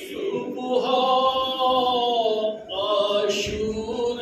صبح عاشور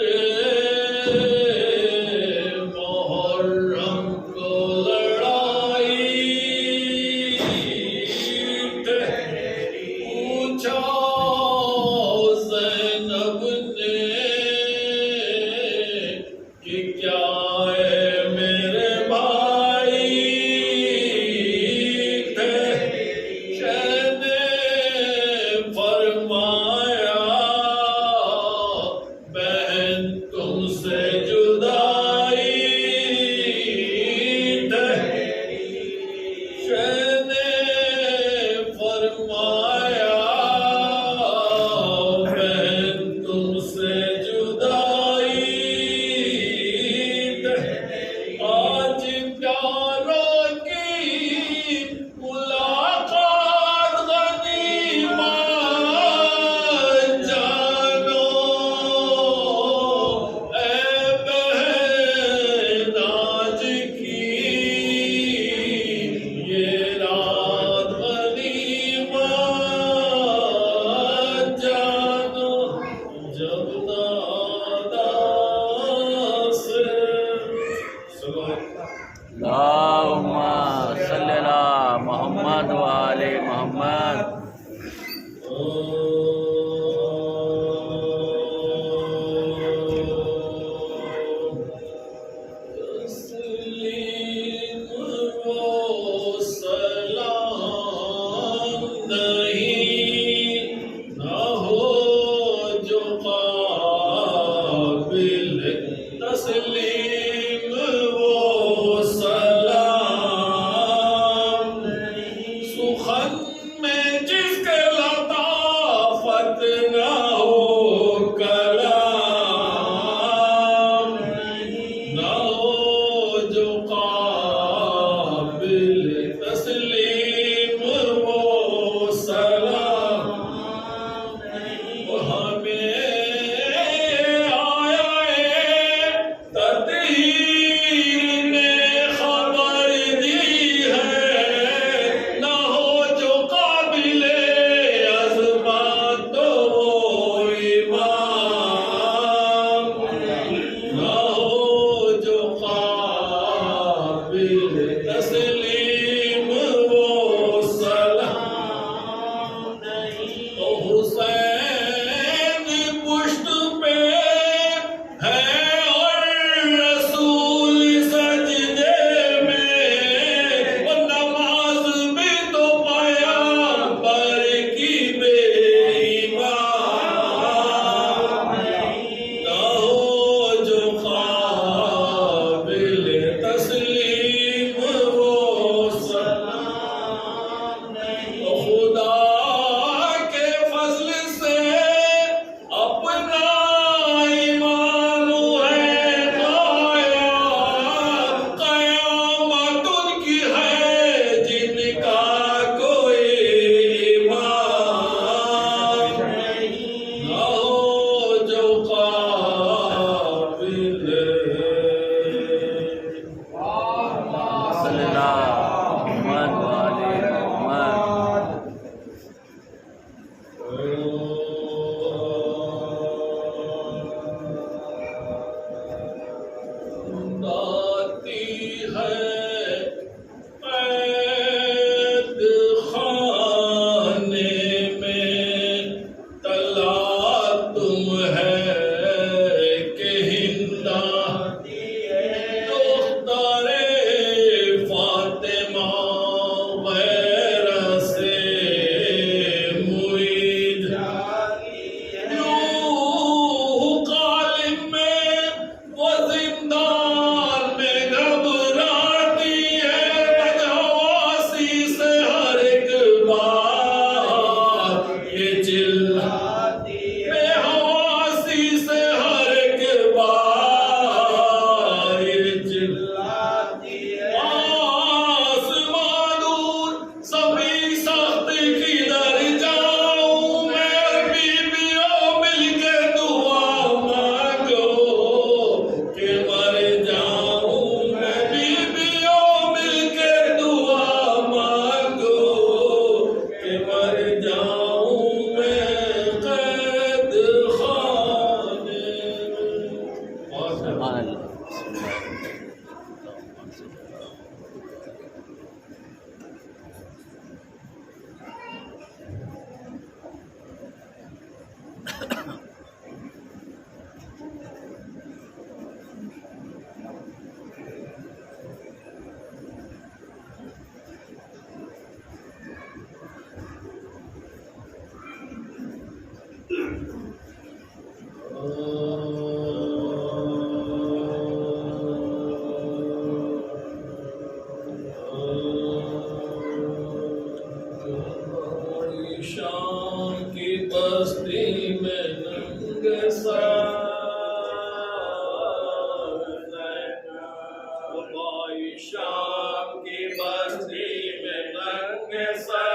شام کی بستی میں ننگ سر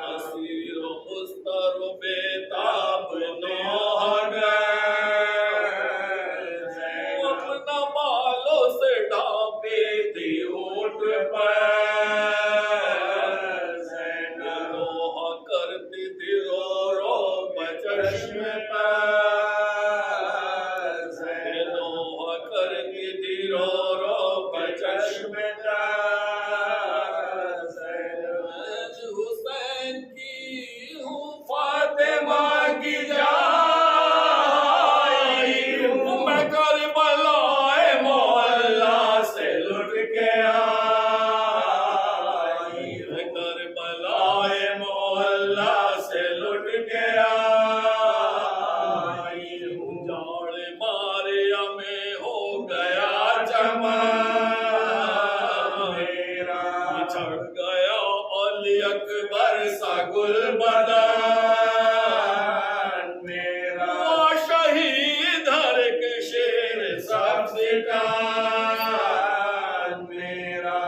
اسیر و مستر و بیتاب نوح گئے اپنا بالوں سے ڈھانپی تھی اونٹ پر نوح کرتی تھی رو رو بچشم پر حسین کی ہوں فاطمہ کی جائی میں کربلا مولا سے لٹ کے آئی میں کربلا مولا سے لٹ کے آئی جاڑ ماریا میں ہو گیا جمع چڑھ گیا علی اکبر سا گل بدن میرا شہید ہر کے شیر سبز ٹان میرا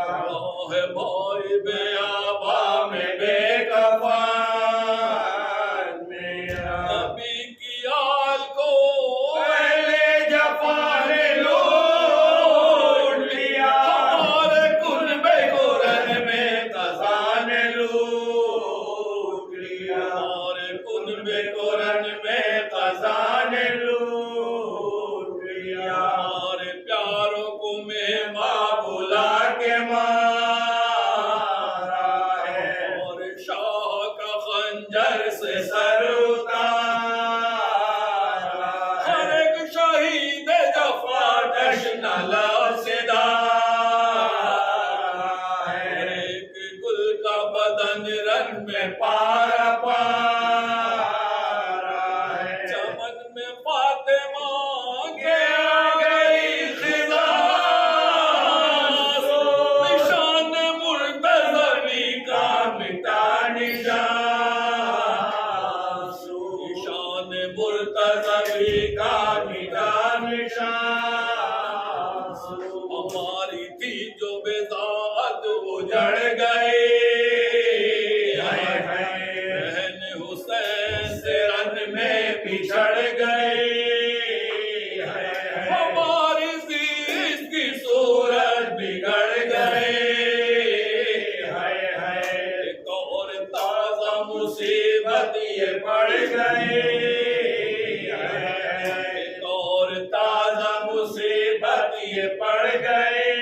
ہے بھائی بے آبا میں بے کفن میرا نبی کی آل کو پہلے جفا نے لوٹ لیا ہمارے کنبے قرن میں خزان لوٹ لیا ہمارے کنبے قرن میں خزان لوٹ لیا ہمارے پیاروں کو مہماں بلا کے مارا ہے اور شاہ کا خنجر سے سر اتارا ہر ایک شہید جفا جشن بدن رن میں پارا پارا ہے چمن میں فاطمہ کے آگئی خزاں نشان مرتضوی کا مٹا نشان نشان مرتضوی کا مٹا نشان ہماری تھی جو بضاعت اجڑ گئی بچھڑ گئی ہماری زیست کی صورت بگڑ گئی ایک اور تازہ مصیبت یہ پڑ گئی ایک اور تازہ مصیبت یہ پڑ گئی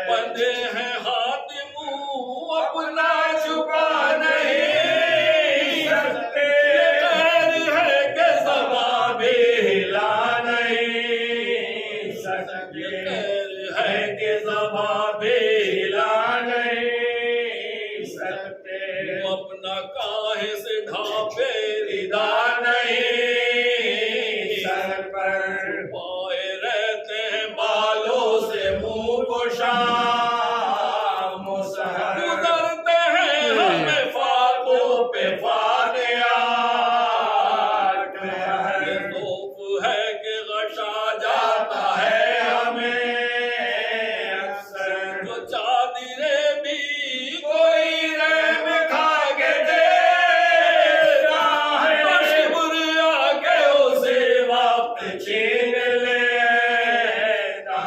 بندے ہیں ہاتھ منہ اپنا چھپا نہیں اپنا کاہے سے ڈھانپے ردا نہیں سر پر پائے رہتے ہیں بالوں سے منہ کو شام گزرتے ہیں ہمیں فاتوں پہ فاتحات خوف ہے کہ غشا جاتا ہے ہمیں اکثر جو چادریں بھی کوئی رحم کھا کے دیتا ہے شبر آگے اسے وقت چھین لیتا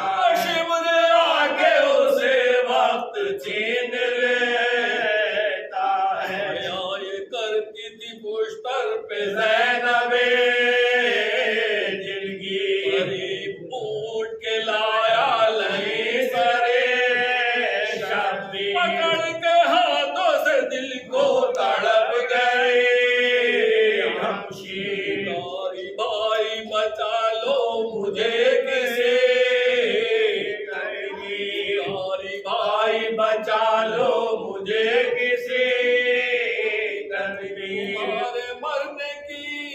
شبر آگے اسے وقت چھین لیتا ہے یہ کرتی تھی پشتر پہ زینب دل کی قریب اونٹ کے لایا لہیں سرے شبی پکڑ کے ہاتھوں سے دل کو تڑپ گئے ہمشیر کاری بھائی بچا لو مجھے کسی کاری بھائی بچا لو مجھے کسی تمہارے مرنے کی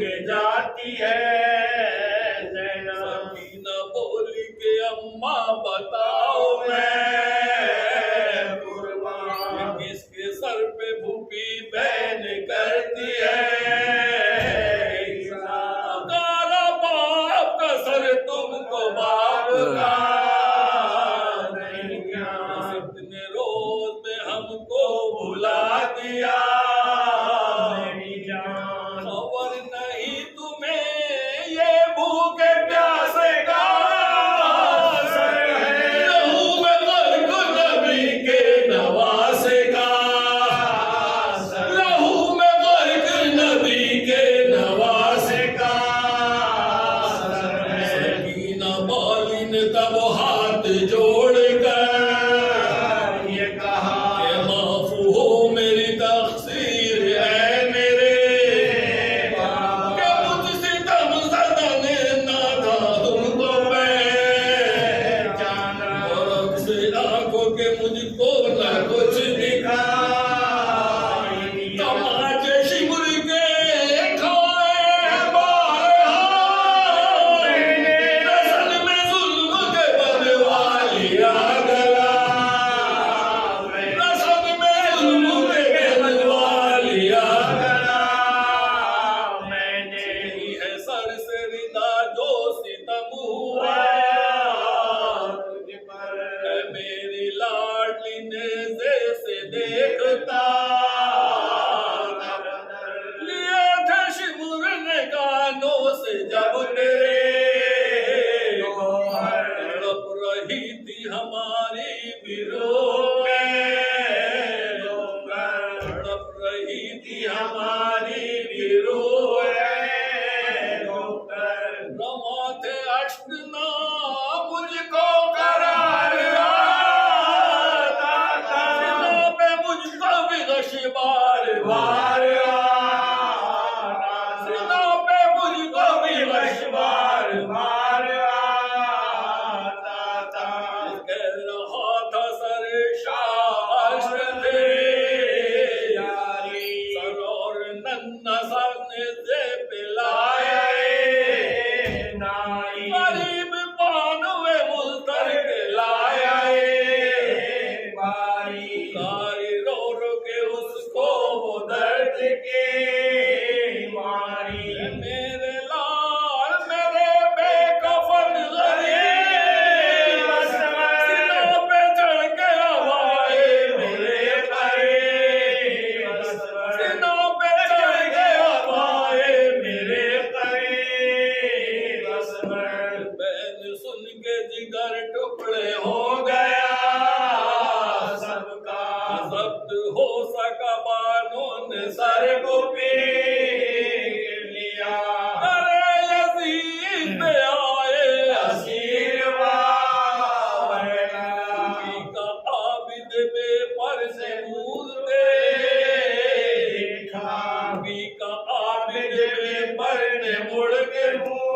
کے جاتی ہے سکینہ بولی کہ اماں بتاؤ میں قربان کس کے سر پہ بھوپی بہن کرتی ہے پکارا باپ کا سر تم کو باپ کا نہیں اتنے روز میں ہم کو بھلا دیا خبر نہیں تمہیں یہ بھوکے پیاسے کا لہو میں غرق نبی کے نواسے کا لہو میں غرق نبی کے نواسے کا سکینہ بالی نے تب ہاتھ جوڑ کر یہ کہا کہ معفو ہو میری تقصیر ہے میرے کہ مجھ سے دم زدہ نے نہ تھا تم کو پہچانا اور اب سے آنکھوں کے مجھ کو نہ کچھ دکھا تماچے شمر کے کھائے بارہا رسل میں ظلم کے بدوالیاں گلا رسل میں ظلم کے بدوالیاں گلا میں نے ہی ہے سر سے ردا جو ستم ہوا تجھ پر اے میری لاڈلی نیزے سے دیکھتا لیے تھے شمر نے کانوں سے جب تیرے تڑپ رہی تھی ہماری بھی رو تڑپ رہی تھی ہماری بھی رو رواں تھے اشک نہ مجھ کو قرار آتا تھا سنا پہ مجھ کو بھی غش بار بار آتا سنا پہ مجھ کو بھی غش بار بار آتا تھا کہہ رہا تھا سر شاش تھے سر اور ننہ سامنے سے پلائے غریب پانوے ملتر کے لائے ساری رو رو کے اس کو وہ درد کے ماری میرے لال میرے بے کفن غریب سینہ پہ چڑھ کے ہوائے میرے قریب سینہ پہ چڑھ کے ہوائے میرے قریب بہن سن کے جگر ٹکڑے ہو گیا سب کا ضبط ہو سکا بانوں نے سر کو پیر لیا ارے یزید پہ آئے اسیر والا کا عابد بے پر سے منہ دیکھا کا عابد بے پر نے مڑ کے منہ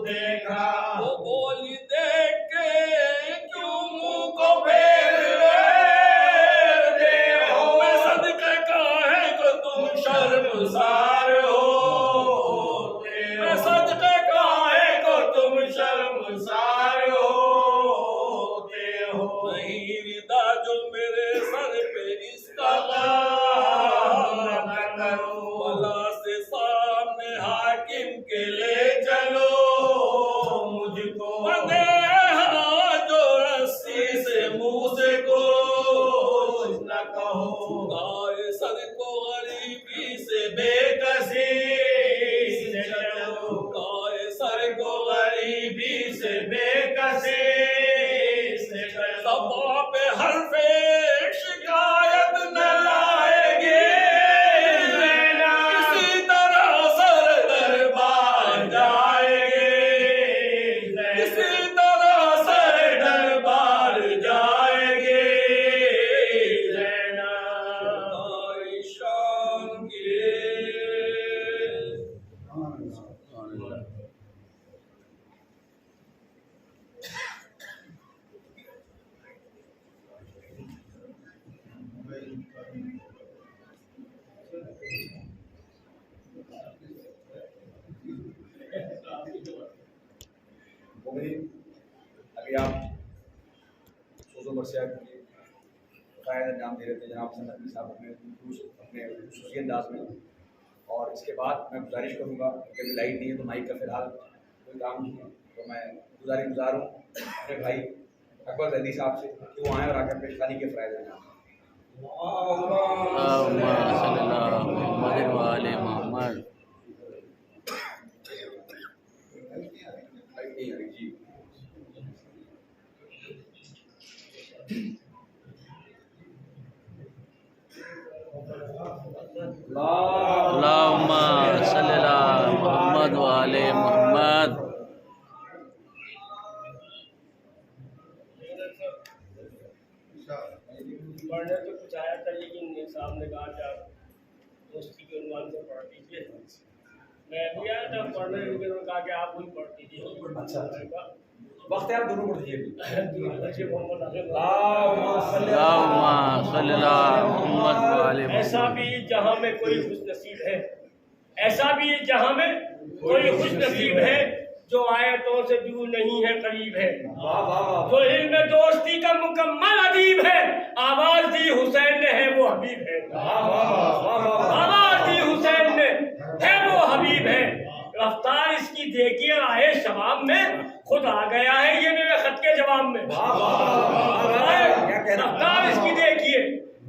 دیکھا وہ بولی دیکھ کے کیوں منہ کو پھیر رہے ہو میں صدقے کا ہے کہ تم شرمسار ہوتے ہو میں صدقے کا ہے کہ تم شرمسار ہوتے ہو نہیں ردا جو میرے سر پہ اس کا غم نہ کرو بلا سے سامنے حاکم کے لے سے فائدہ انجام دے رہے تھے جناب حسن نقوی صاحب اپنے خصوصی انداز میں. اور اس کے بعد میں گزارش کروں گا کہ ابھی لائٹ نہیں ہے تو مائک کا فی الحال کوئی کام نہیں ہے، تو میں گزار ہوں اپنے بھائی اکبر زیدی صاحب سے کہ وہ آئیں اور آ کر پیشکاری کے فائدہ انجام دیں. اللہم صلی اللہ محمد و آل محمد. پڑھنے تو کچھ آیا تھا لیکن صاحب نے کہا کہ آپ دوستی کے عنوان سے پڑھ دیجیے. میں بھی آیا تھا پڑھنے لیکن انہوں نے کہا کہ آپ وہی پڑھ دیجیے. اچھا وقت ہے آپ دونوں پڑھ دیجیے. اللہم صلی اللہ محمد و آل محمد. ایسا بھی جہاں میں کوئی خوش نصیب ہے، ایسا بھی جہاں میں کوئی خوش نصیب ہے جو آیتوں سے دور نہیں ہے قریب ہے، جو علم دوستی کا مکمل ادیب ہے. آواز دی حسین نے ہے وہ حبیب ہے، آواز دی حسین نے ہے وہ حبیب ہے. رفتار اس کی دیکھیے راہ شباب میں خود آ گیا ہے یہ میرے خط کے جواب میں. رفتار اس کی دیکھیے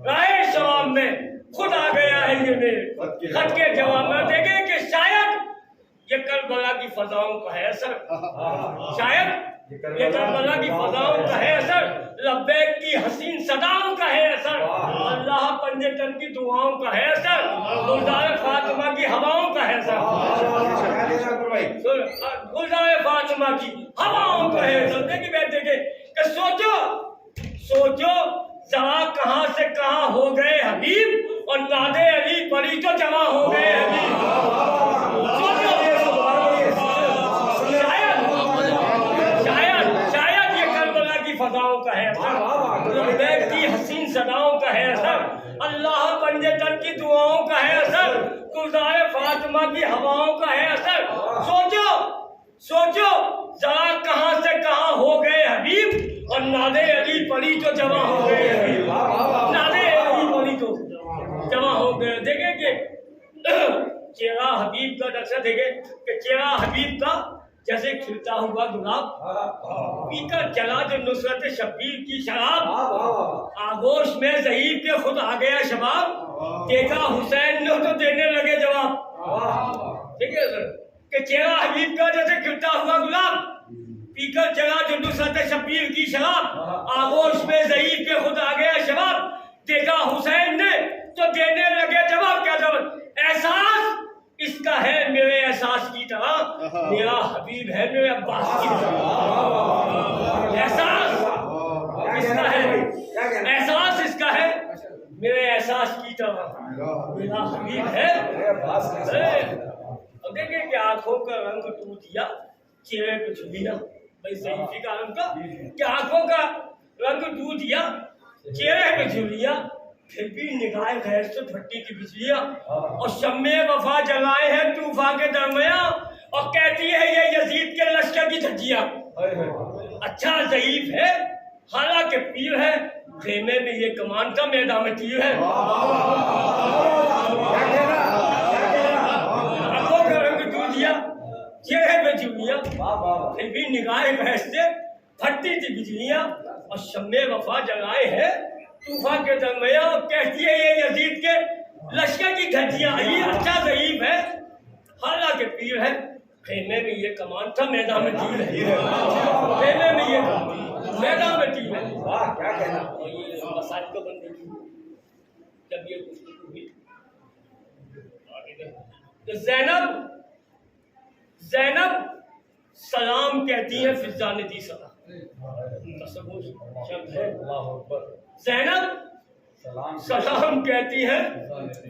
راہ شباب میں خود آ گیا ہے یہ میرے خط کے جواب میں. دیکھیں کہ شاید یہ کربلا کی فضاؤں کا ہے اثر، شاید یہ کربلا کی فضاؤں کا ہے اثر، لبیک کی حسین صداؤں کا ہے اثر، اللہ پنجے تن کی دعاؤں کا ہے اثر، گلزار فاطمہ کی ہواؤں کا ہے اثر، گلزار فاطمہ کی ہواؤں کا ہے اثر. دیکھیں کہ سوچو ذرا کہاں سے کہاں ہو گئے حبیب اور ناد علی پری تو جمع ہو گئے حبیب. شاید یہ کربلا کی فضاؤں کا ہے اثر، لبیک کی حسین صداؤں کا ہے اثر، اللہ پنجے تن کی دعاؤں کا ہے اثر، گلزار فاطمہ کی ہواؤں کا ہے اثر. سوچو ذرا کہاں سے کہاں ہو گئے حبیب اور ناد علی پری تو جمع ہو گئے حبیب، ناد علی پری تو جمع ہو گئے. دیکھیں کہ چہرہ حبیب کا نقشہ دیکھیں کہ چہرہ حبیب کا جیسے کھلتا ہوا گلاب، پی کر چلا جو نصرت شبیر کی شراب، آغوش میں ضعیف کے خود آ گیا شباب، دیکھا حسین نے تو دینے لگے جواب. ٹھیک ہے سر کہ چہرہ حبیب کا جیسے کھلتا ہوا گلاب، پی کر چلا جو نصرت شبیر کی شراب، آغوش میں ضعیف کے خود آ گیا شباب، دیکھا حسین نے تو دینے لگے جواب. کیا جواب؟ احساس اس کا ہے میرے احساس کی طرح، میرا حبیب ہے میرے عباس کی طرح. احساس اس کا ہے، احساس اس کا ہے میرے احساس کی طرح، میرا حبیب ہے. اب دیکھیں کہ آنکھوں کا رنگ ٹوٹ دیا چہرے پہ جھلیا، بھائی ضعیفی کا رنگ کا کہ آنکھوں کا رنگ ٹوٹ دیا چہرے پہ جھلیا، پھر بھی نگاہ غیر سے پھٹی کی بجلیاں، اور شمع وفا جلائے ہیں طوفان کے درمیان، اور کہتی ہے یہ یزید کے لشکر کی دھجیاں. اچھا ضعیف ہے حالانکہ پیر ہے، خیمے میں یہ کمان کا میدان میں تیر ہے. آنکھوں کا رنگ ٹوٹ دیا چہرے پہ جھلیاں، پھر بھی نگاہ غیر سے پھٹی تھی بجلیاں، اور شمع وفا جلائے ہیں طوفان کے درمیان، کہتی ہے یہ یزید کے لشکر کی دھجیاں. یہ اچھا ضعیف ہے حالانکہ پیر ہے، خیمے میں یہ کمان تھا میدان میں تیر ہے، خیمے میں یہ میدان میں تیر ہے. کیا کہنا. اور یہ مسائل کو بند کی جب یہ گفتگو ہوئی تو زینب سلام کہتی ہے فضا نے دی صدا. زینب سلام کہتی ہے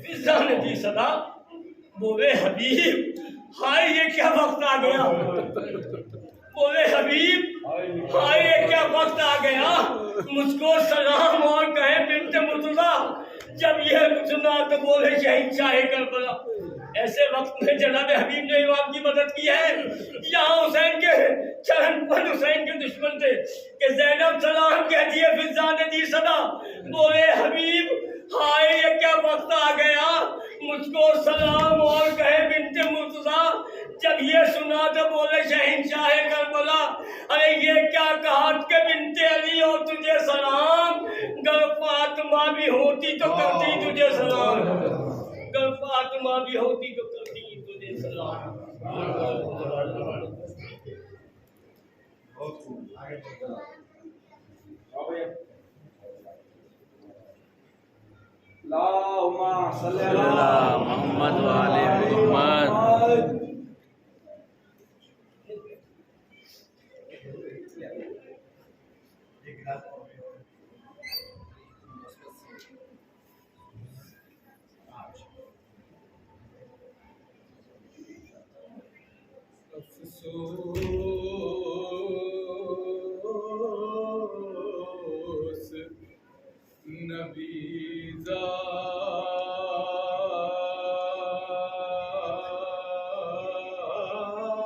فضا نے دی صدا، بولے حبیب ہائے یہ کیا وقت آ گیا، بولے حبیب ہائے یہ کیا وقت آ گیا، مجھ کو سلام اور کہے بنت مرتضیٰ، جب یہ سنا تو بولے شہید شاہ کربلا. ایسے وقت میں جناب حبیب نے امام کی مدد کی ہے. یہاں حسین کے چرن پر حسین کے دشمن تھے کہ زینب سلام کہتی ہے فضا نے دی صدا. بولے حبیب ہائے یہ کیا وقت آ گیا, مجھ کو سلام اور کہے بنت مرتضیٰ. جب یہ سنا تو بولے شہنشاہ کربلا ارے یہ کیا کہا کہ بنت علی ہو تجھے سلام, گر فاطمہ بھی ہوتی تو کرتی تجھے سلام, گر فاطمہ بھی ہوتی تو کرتی تجھے سلام. اللہم صلی اللہ محمد والے محمد. افسوس نبی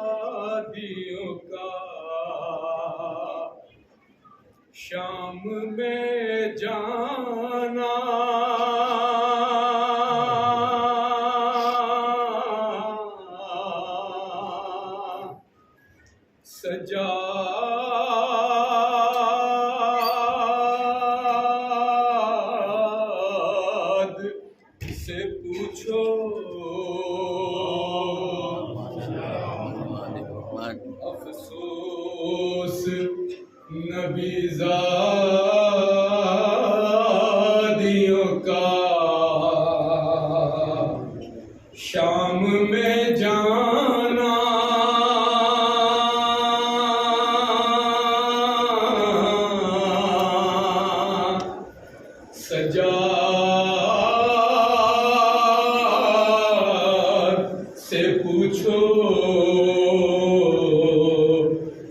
زادیوں کا شام میں جانا سجاد سے پوچھو افسوس نبی زادیوں کا شام میں جانا سجاد سے پوچھو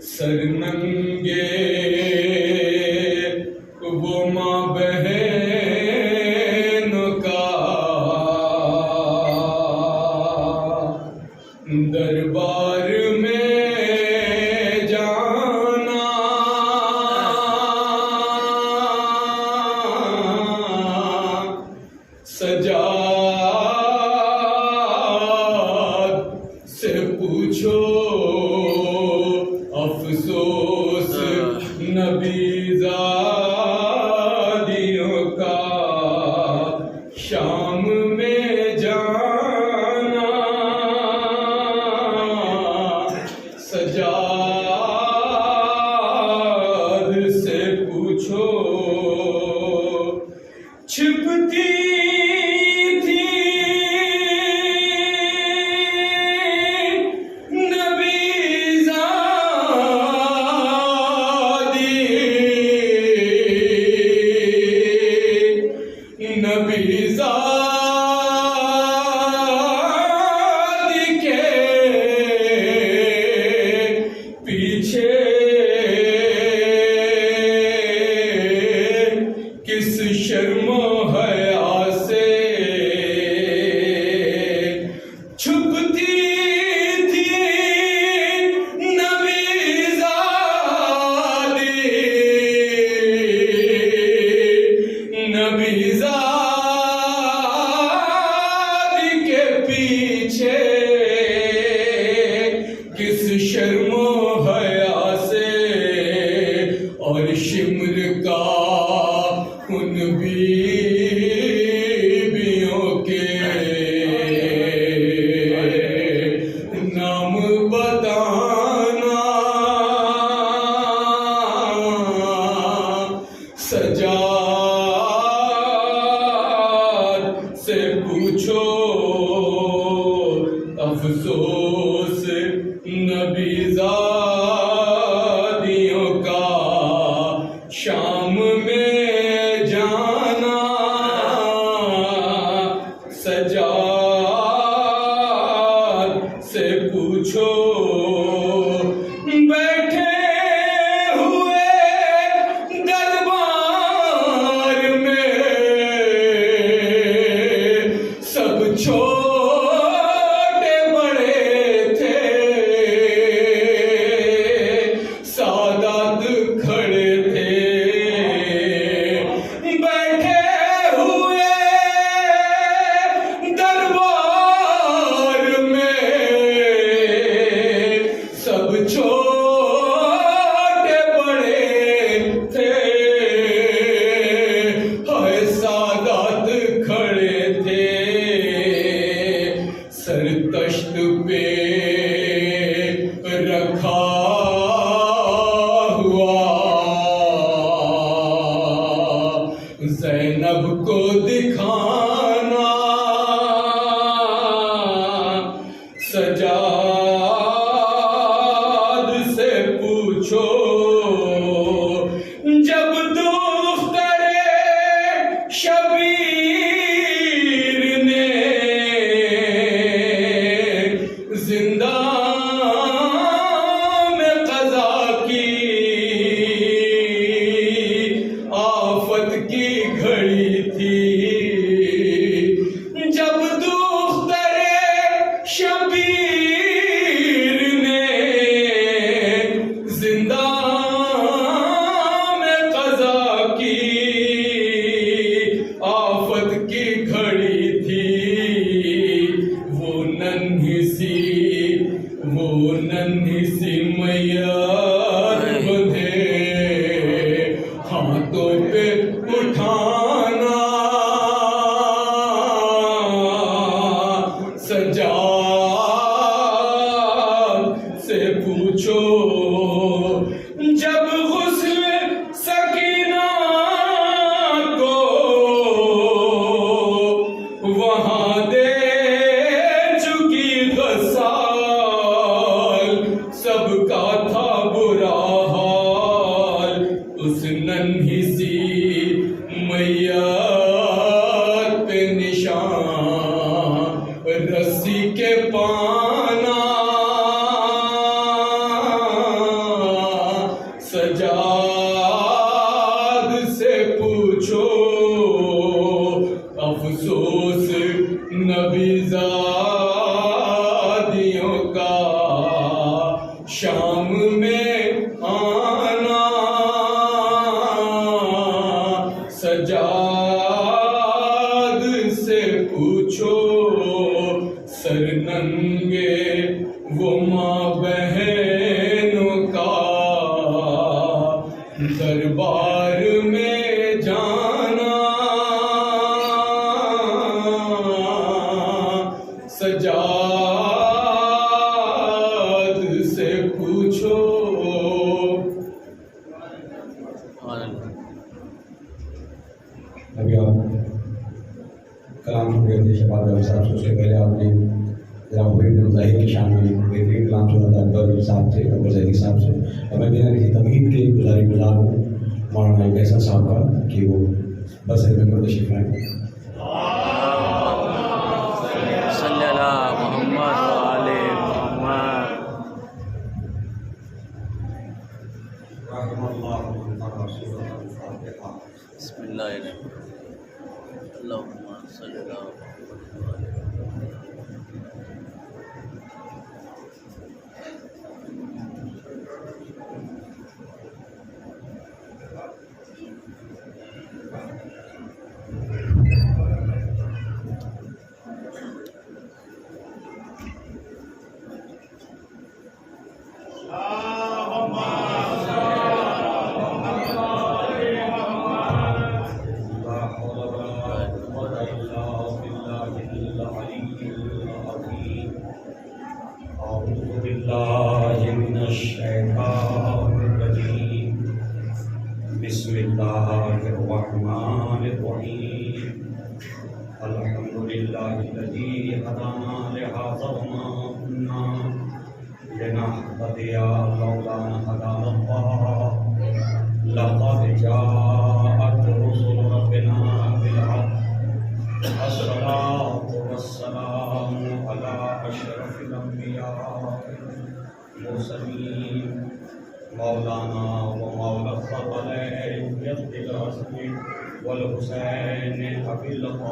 سرننگے وہ ماں بہنوں کا دربار میں جانا سجاد سے پوچھو افسوس نبی زادیوں کا شام میں جانا سجاد سے پوچھو چھپتی تھی نبی زادی نبی زادی کے پیچھے کس شرم و حیا سے چھپتی تھی نبی زادی نبی زادی کے پیچھے کس شرم و حیا سے اور شمر کا ان بیویوں کے نام بتانا سجاد سے پوچھو افسوس نبی زادیوں کا شام میں جانا سجاد سے پوچھو بیٹھے ہوئے دربار میں سب چھوڑ زندہ میں قضا کی آفت کی گھڑی تھی جب دختر شبیر نے زندہ میں قضا کی آفت کی گھڑی تھی وہ ننھی سی میار بندھے ہاتھوں پہ اٹھانا سجاد سے پوچھو جب غسل سکینہ کو وہاں دے چکی غسال سب کا تھا برا حال اس ننھی سی میار پہ نشان رسی کے پانا سجاد سے پوچھو افسوس نبی زادیوں کا شام میں آنا سجاد سے پوچھو سر ننگے وہ ماں بہنوں کا دربار میں جانا سجاد سے پوچھو ابھی آپ کلام سن رہے تھے شہباز ظاہر صاحب سے، اس سے پہلے آپ نے جناب وحید بن ظاہر کی شان میں بہترین کلام سنا تھا اکبر صاحب سے، اکبر ظاہری صاحب سے، اور میں بنا کسی تمہید کے گزار ہوں مولانا احسان صاحب کا کہ وہ بس ممبر تشریف لائیں۔ صلی اللہ محمد وآل محمد۔ بسم اللہ الرحمن الرحیم۔ اللہم صلی اللہ بسم اللہ الرحمن الرحیم الحمد للہ الذی ہدانا لہذا وما كنا لنهتدی لولا ان هدانا اللہ لقد جاءت رسل ربنا بالحق الصلاة والسلام على اشرف الانبیاء المرسلین مولانا و مولا الثقلین جد الحسن والحسین ابی القاسم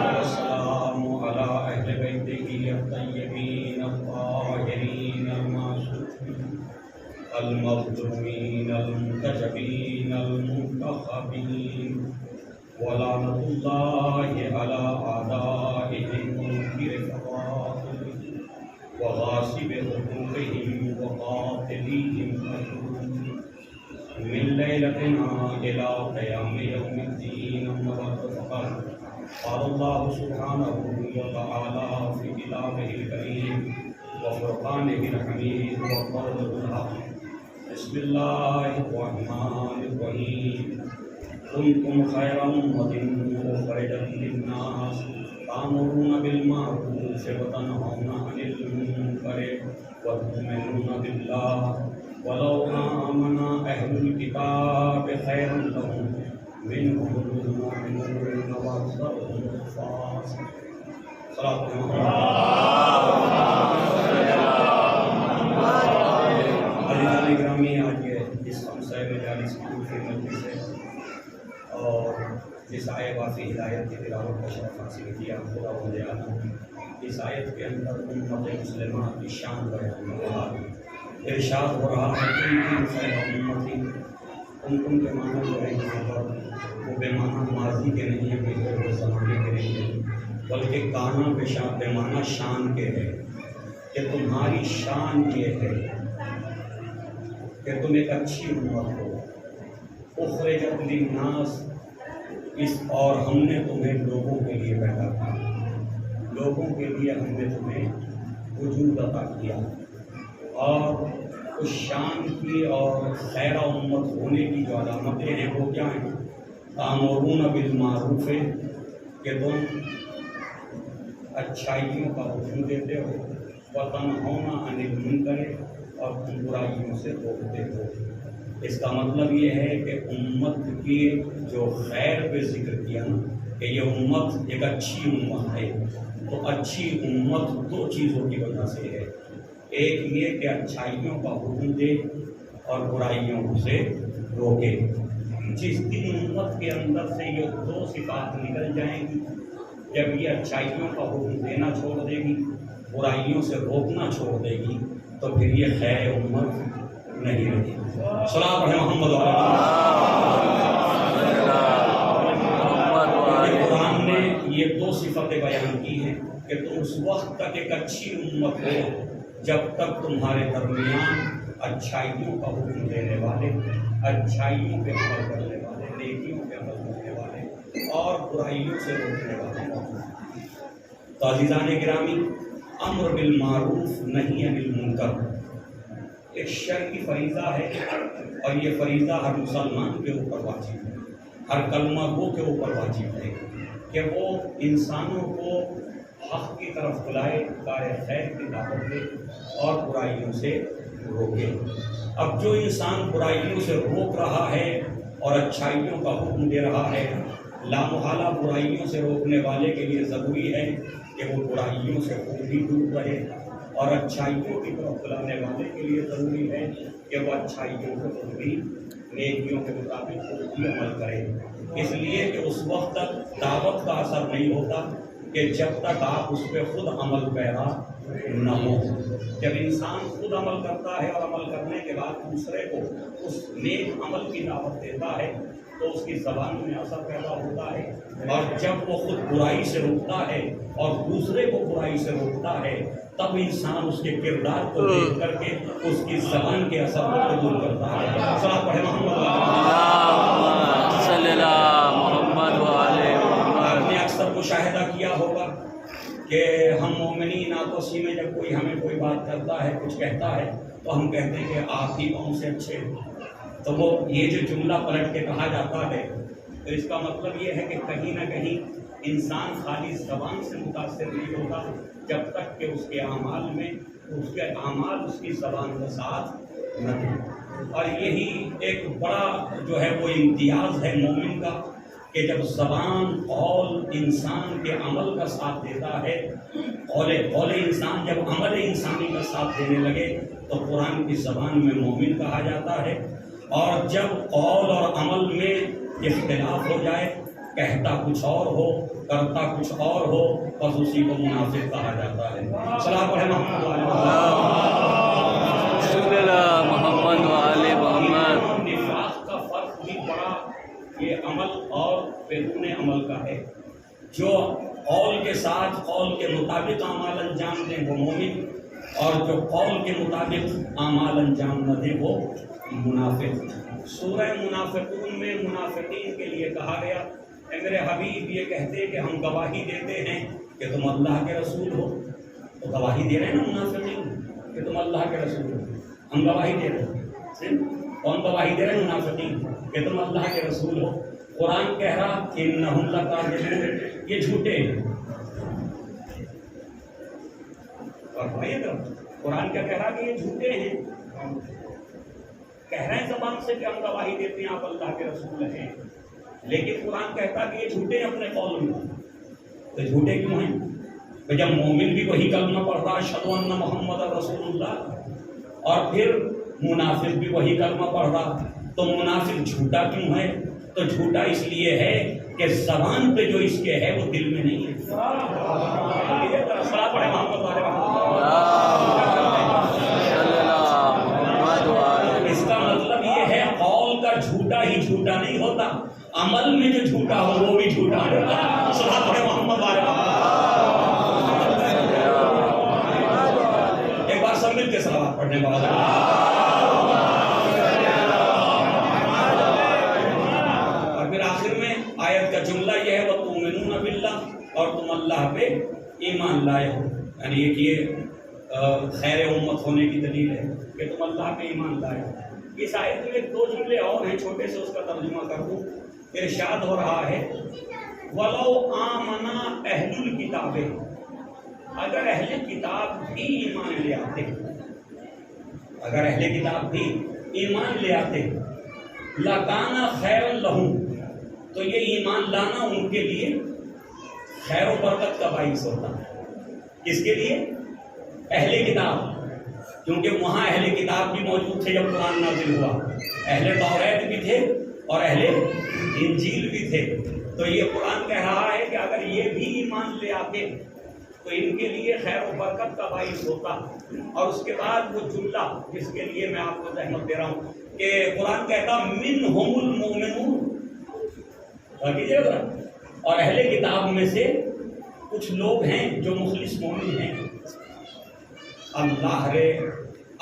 والسلام علی اہل بیتہ الطیبین الطاہرین المعصومین المظلومین المنتجبین المنتخبین ولعنۃ اللہ علی اعدائہم منکر فضائلہم وغاصب حقوقهم وقاتليهم من ليلتنا إلى قيام يوم الدين أما بعد فقد قال الله سبحانه وتعالى في كتابه الكريم وفرقانه الحميد وقوله الحق بسم الله الرحمن الرحيم كنتم خير أمة أخرجت للناس تأمرون بالمعروف وتنهون عن المنكر وتؤمنون بالله ولو آمن أهل الكتاب خير لهم گرامی آج یہ اس خمسہ مجالس کی دوسری مجلس ہے اور جس آئے واضح ہدایت کی تلاوت کا شرف حاصل کیا خدا وجہ اس آیت کے اندر امت مسلمہ کی شان بیان ہو رہا ہے، ارشاد ہو رہا ہے کہ خیر امتی تم کے معنی جو ہے یہاں پر وہ بے معنی ماضی کے نہیں ہیں بلکہ وہ زمانے کے نہیں ہیں، بلکہ کانا بے معنی شان کے ہے کہ تمہاری شان یہ ہے کہ تم ایک اچھی امت ہو، اخرجت للناس، اور ہم نے تمہیں لوگوں کے لیے پیدا کیا، لوگوں کے لیے ہم نے تمہیں وجود عطا کیا، اور اس شان کی اور خیر امت ہونے کی جو علامتیں ہیں وہ کیا ہیں؟ تأمرون بالمعروف ہے کہ تم اچھائیوں کا حکم دیتے ہو، وتنہون عن المنکر اور تم برائیوں سے روکتے ہو۔ اس کا مطلب یہ ہے کہ امت کی جو خیر پہ ذکر کیا نا کہ یہ امت ایک اچھی امت ہے، تو اچھی امت دو چیزوں کی وجہ سے ہے، ایک یہ کہ اچھائیوں کا حکم دے اور برائیوں سے روکے۔ جس دن امت کے اندر سے یہ دو صفات نکل جائیں گی، جب یہ اچھائیوں کا حکم دینا چھوڑ دے گی، برائیوں سے روکنا چھوڑ دے گی، تو پھر یہ خیر امت نہیں رہی۔ صلاۃ پڑھیں محمد قرآن نے یہ دو صفتیں بیان کی ہیں کہ تم اس وقت تک ایک اچھی امت ہو جب تک تمہارے درمیان اچھائیوں کا حکم دینے والے، اچھائیوں پہ عمل کرنے والے، نیکیوں پہ عمل کرنے والے اور برائیوں سے روکنے والے موجود۔ تو عزیزان گرامی، امر بالمعروف نہی عن المنکر ایک شرعی فریضہ ہے، اور یہ فریضہ ہر مسلمان کے اوپر واجب ہے، ہر کلمہ گو کے اوپر واجب ہے کہ وہ انسانوں کو حق کی طرف بلائے، کار خیر کی دعوت دے اور برائیوں سے روکے۔ اب جو انسان برائیوں سے روک رہا ہے اور اچھائیوں کا حکم دے رہا ہے، لامحالہ برائیوں سے روکنے والے کے لیے ضروری ہے کہ وہ برائیوں سے خود بھی دور رہے، اور اچھائیوں کی طرف بلانے والے کے لیے ضروری ہے کہ وہ اچھائیوں کو خود بھی نیکیوں کے مطابق خود بھی عمل کرے۔ اس لیے کہ اس وقت تک دعوت کا اثر نہیں ہوتا کہ جب تک آپ اس پہ خود عمل پیرا نہ ہو۔ جب انسان خود عمل کرتا ہے اور عمل کرنے کے بعد دوسرے کو اس نیک عمل کی دعوت دیتا ہے تو اس کی زبان میں اثر پیدا ہوتا ہے، اور جب وہ خود برائی سے روکتا ہے اور دوسرے کو برائی سے روکتا ہے تب انسان اس کے کردار کو دیکھ کر کے اس کی زبان کے اثر کو قبول کرتا ہے۔ صلاۃ پڑھیں محمد صلی اللہ محمد وعلى محمد۔ آپ نے اکثر مشاہدہ کیا ہوگا کہ ہم مومنین آپسی میں جب کوئی ہمیں کوئی بات کرتا ہے، کچھ کہتا ہے، تو ہم کہتے ہیں کہ آپ ہی قوم سے اچھے ہیں۔ تو وہ یہ جو جملہ پلٹ کے کہا جاتا ہے تو اس کا مطلب یہ ہے کہ کہیں نہ کہیں انسان خالی زبان سے متاثر نہیں ہوتا جب تک کہ اس کے اعمال میں اس کے اعمال اس کی زبان کا ساتھ نہ دیں۔ اور یہی ایک بڑا جو ہے وہ امتیاز ہے مومن کا کہ جب زبان قول انسان کے عمل کا ساتھ دیتا ہے، قول انسان جب عمل انسانی کا ساتھ دینے لگے تو قرآن کی زبان میں مومن کہا جاتا ہے، اور جب قول اور عمل میں اختلاف ہو جائے، کہتا کچھ اور ہو کرتا کچھ اور ہو، بس اسی کو منافق کہا جاتا ہے۔ صلاۃ پڑھیں محمد محمد وعلى محمد۔ نفاق کا فرق بھی بڑا یہ عمل اور بیرون عمل کا ہے۔ جو قول کے ساتھ قول کے مطابق اعمال انجام دیں وہ مومن، اور جو قول کے مطابق اعمال انجام نہ دیں وہ منافق۔ سورہ منافقون میں منافقین کے لیے کہا گیا اے میرے حبیب یہ کہتے کہ ہم گواہی دیتے ہیں کہ تم اللہ کے رسول ہو، تو گواہی دے رہے ہیں نا منافقین کہ تم اللہ کے رسول ہو، ہم گواہی دے رہے ہیں۔ کون گواہی دے رہے ہیں؟ منافقین کہ تم اللہ کے رسول ہو۔ قرآن کہہ رہا انہم لکاذبون، یہ جھوٹے ہیں۔ قرآن کیا کہہ رہا کہ یہ جھوٹے ہیں، کہہ رہے ہیں زبان سے کہ ہم گواہی دیتے ہیں آپ اللہ کے رسول ہیں، لیکن قرآن کہتا کہ یہ جھوٹے ہیں اپنے قول میں. تو جھوٹے کیوں ہیں؟ کہ جب مومن بھی وہی کلمہ پڑھتا اشہد ان محمد رسول اللہ اور پھر منافق بھی وہی کلمہ پڑھتا, تو منافق جھوٹا کیوں ہے؟ تو جھوٹا اس لیے ہے کہ زبان پہ جو اس کے ہے وہ دل میں نہیں ہے. صلاۃ پڑھیں محمد والے اس کا مطلب یہ ہے قول کا جھوٹا ہی جھوٹا نہیں ہوتا, عمل میں جو جھوٹا ہو وہ بھی جھوٹا ہوتا. صلاۃ پڑھیں محمد والے. ایک بار سب مل کے صلوات پڑھنے والا. اور پھر آخر میں آیت کا جملہ یہ ہے وَتُؤْمِنُونَ بِاللَّهِ, اور تم اللہ پہ ایمان لائے ہو. یعنی یہ خیر امت ہونے کی دلیل ہے کہ تم اللہ پہ ایمان لائے ہو. اس آیت میں دو جملے اور ہیں, چھوٹے سے اس کا ترجمہ کر دوں. ارشاد ہو رہا ہے وَلَوْ آمَنَا أَهْلُ الْكِتَابِ, اگر اہل کتاب بھی ایمان لے آتے, اگر اہل کتاب بھی ایمان لے آتے لَكَانَ خَيْرًا لَهُمْ, تو یہ ایمان لانا ان کے لیے خیر و برکت کا باعث ہوتا. کس کے لیے؟ اہل کتاب, کیونکہ وہاں اہل کتاب بھی موجود تھے جب قرآن نازل ہوا. اہل توریت بھی تھے اور اہل انجیل بھی تھے. تو یہ قرآن کہہ رہا ہے کہ اگر یہ بھی ایمان لے آتے تو ان کے لیے خیر و برکت کا باعث ہوتا. اور اس کے بعد وہ جملہ جس کے لیے میں آپ کو زحمت دے رہا ہوں کہ قرآن کہتا منہم المؤمنون, اور اہل کتاب میں سے کچھ لوگ ہیں جو مخلص مومن ہیں. اللہ رے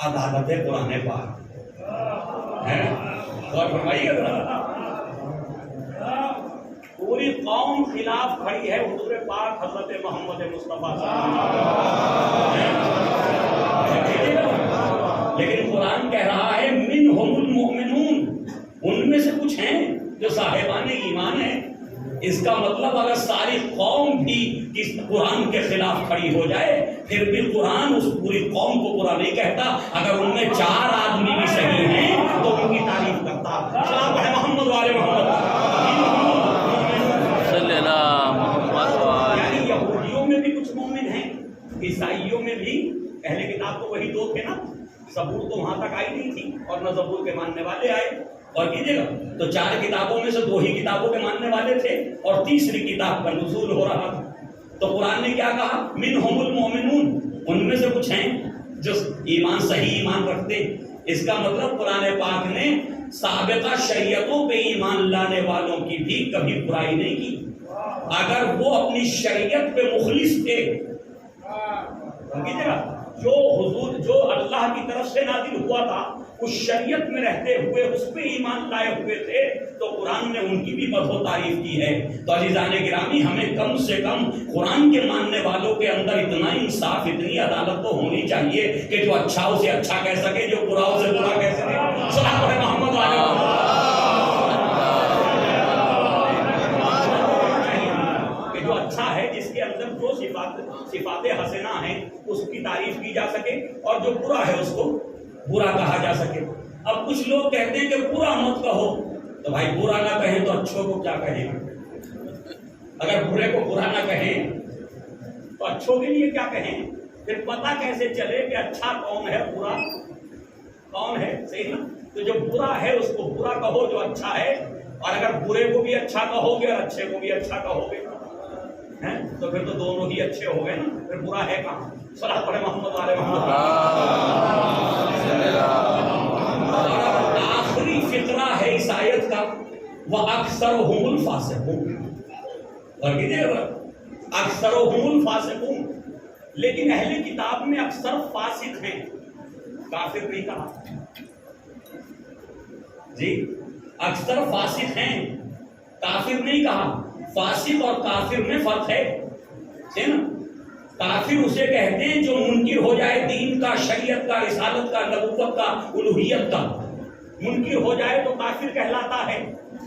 عدالت قرآن پاک ہے, اور فرمائیے گا پوری قوم خلاف کھڑی ہے حضور پاک حضرت محمد مصطفیٰ صلی اللہ علیہ وسلم. لیکن قرآن کہہ رہا ہے منہم المؤمنون, ان میں سے کچھ ہیں جو صاحبان ایمان ہیں. اس کا مطلب اگر ساری قوم بھی اس قرآن کے خلاف کھڑی ہو جائے پھر بھی قرآن اس پوری قوم کو برا نہیں کہتا. اگر ان میں 4 آدمی بھی صحیح ہیں تو ان کی تعریف کرتا. سلام ہے محمد والے محمد. یعنی یہودیوں میں بھی کچھ مومن ہیں, عیسائیوں میں بھی. اہل کتاب تو وہی 2 تھے نا, زبور تو وہاں تک آئی نہیں تھی اور نہ زبور کے ماننے والے آئے. اور کیجیے گا تو 4 کتابوں میں سے 2 ہی کتابوں کے ماننے والے تھے اور تیسری کتاب کا نزول ہو رہا تھا. تو قرآن نے کیا کہا منہم المؤمنون, ان میں سے کچھ ہیں جو ایمان صحیح ایمان رکھتے. اس کا مطلب قرآن پاک نے سابقہ شریعتوں پہ ایمان لانے والوں کی بھی کبھی برائی نہیں کی. اگر وہ اپنی شریعت پہ مخلص تھے, جو حضور جو اللہ کی طرف سے نازل ہوا تھا اس شریعت میں رہتے ہوئے اس پہ ایمان لائے ہوئے تھے, تو قرآن نے ان کی بھی مدح و تعریف کی ہے. تو عزیزان گرامی, ہمیں کم سے کم قرآن کے ماننے والوں کے اندر اتنا انصاف, اتنی عدالت تو ہونی چاہیے کہ جو اچھا اسے اچھا کہہ سکے, جو برا اسے برا کہہ سکے. صلاۃ پڑھیں محمد والے. کہ جو اچھا ہے, جس کے اندر جو صفات حسنہ ہیں اس کی تعریف کی جا سکے, اور جو برا ہے اس کو برا کہا جا سکے. اب کچھ لوگ کہتے ہیں کہ برا مت کہو, تو بھائی برا نہ کہیں تو اچھوں کو کیا کہیں؟ اگر برے کو برا نہ کہیں تو اچھوں کے لیے کیا کہیں؟ پھر پتہ کیسے چلے کہ اچھا کون ہے برا کون ہے؟ صحیح نا. تو جو برا ہے اس کو برا کہو جو اچھا ہے, اور اگر برے کو بھی اچھا کہو گے اور اچھے کو بھی اچھا کہو گے تو پھر تو دونوں ہی اچھے ہو گئے نا, پھر برا ہے کہاں؟ صلاۃ پڑھیں محمد والے محمد. آخری فقرہ ہے اس آیت کا وَأَكْثَرُهُمُ الْفَاسِقُونَ, اور کہتے اکثرهم الفاسقون. لیکن اہل کتاب میں اکثر فاسق ہیں, کافر نہیں کہا جی, اکثر فاسق ہیں, کافر نہیں کہا. فاسق اور کافر میں فرق ہے نا. کافر اسے کہتے ہیں جو منکر ہو جائے دین کا, شریعت کا, رسالت کا, نبوت کا, الوہیت کا. منکر ہو جائے تو کافر کہلاتا ہے,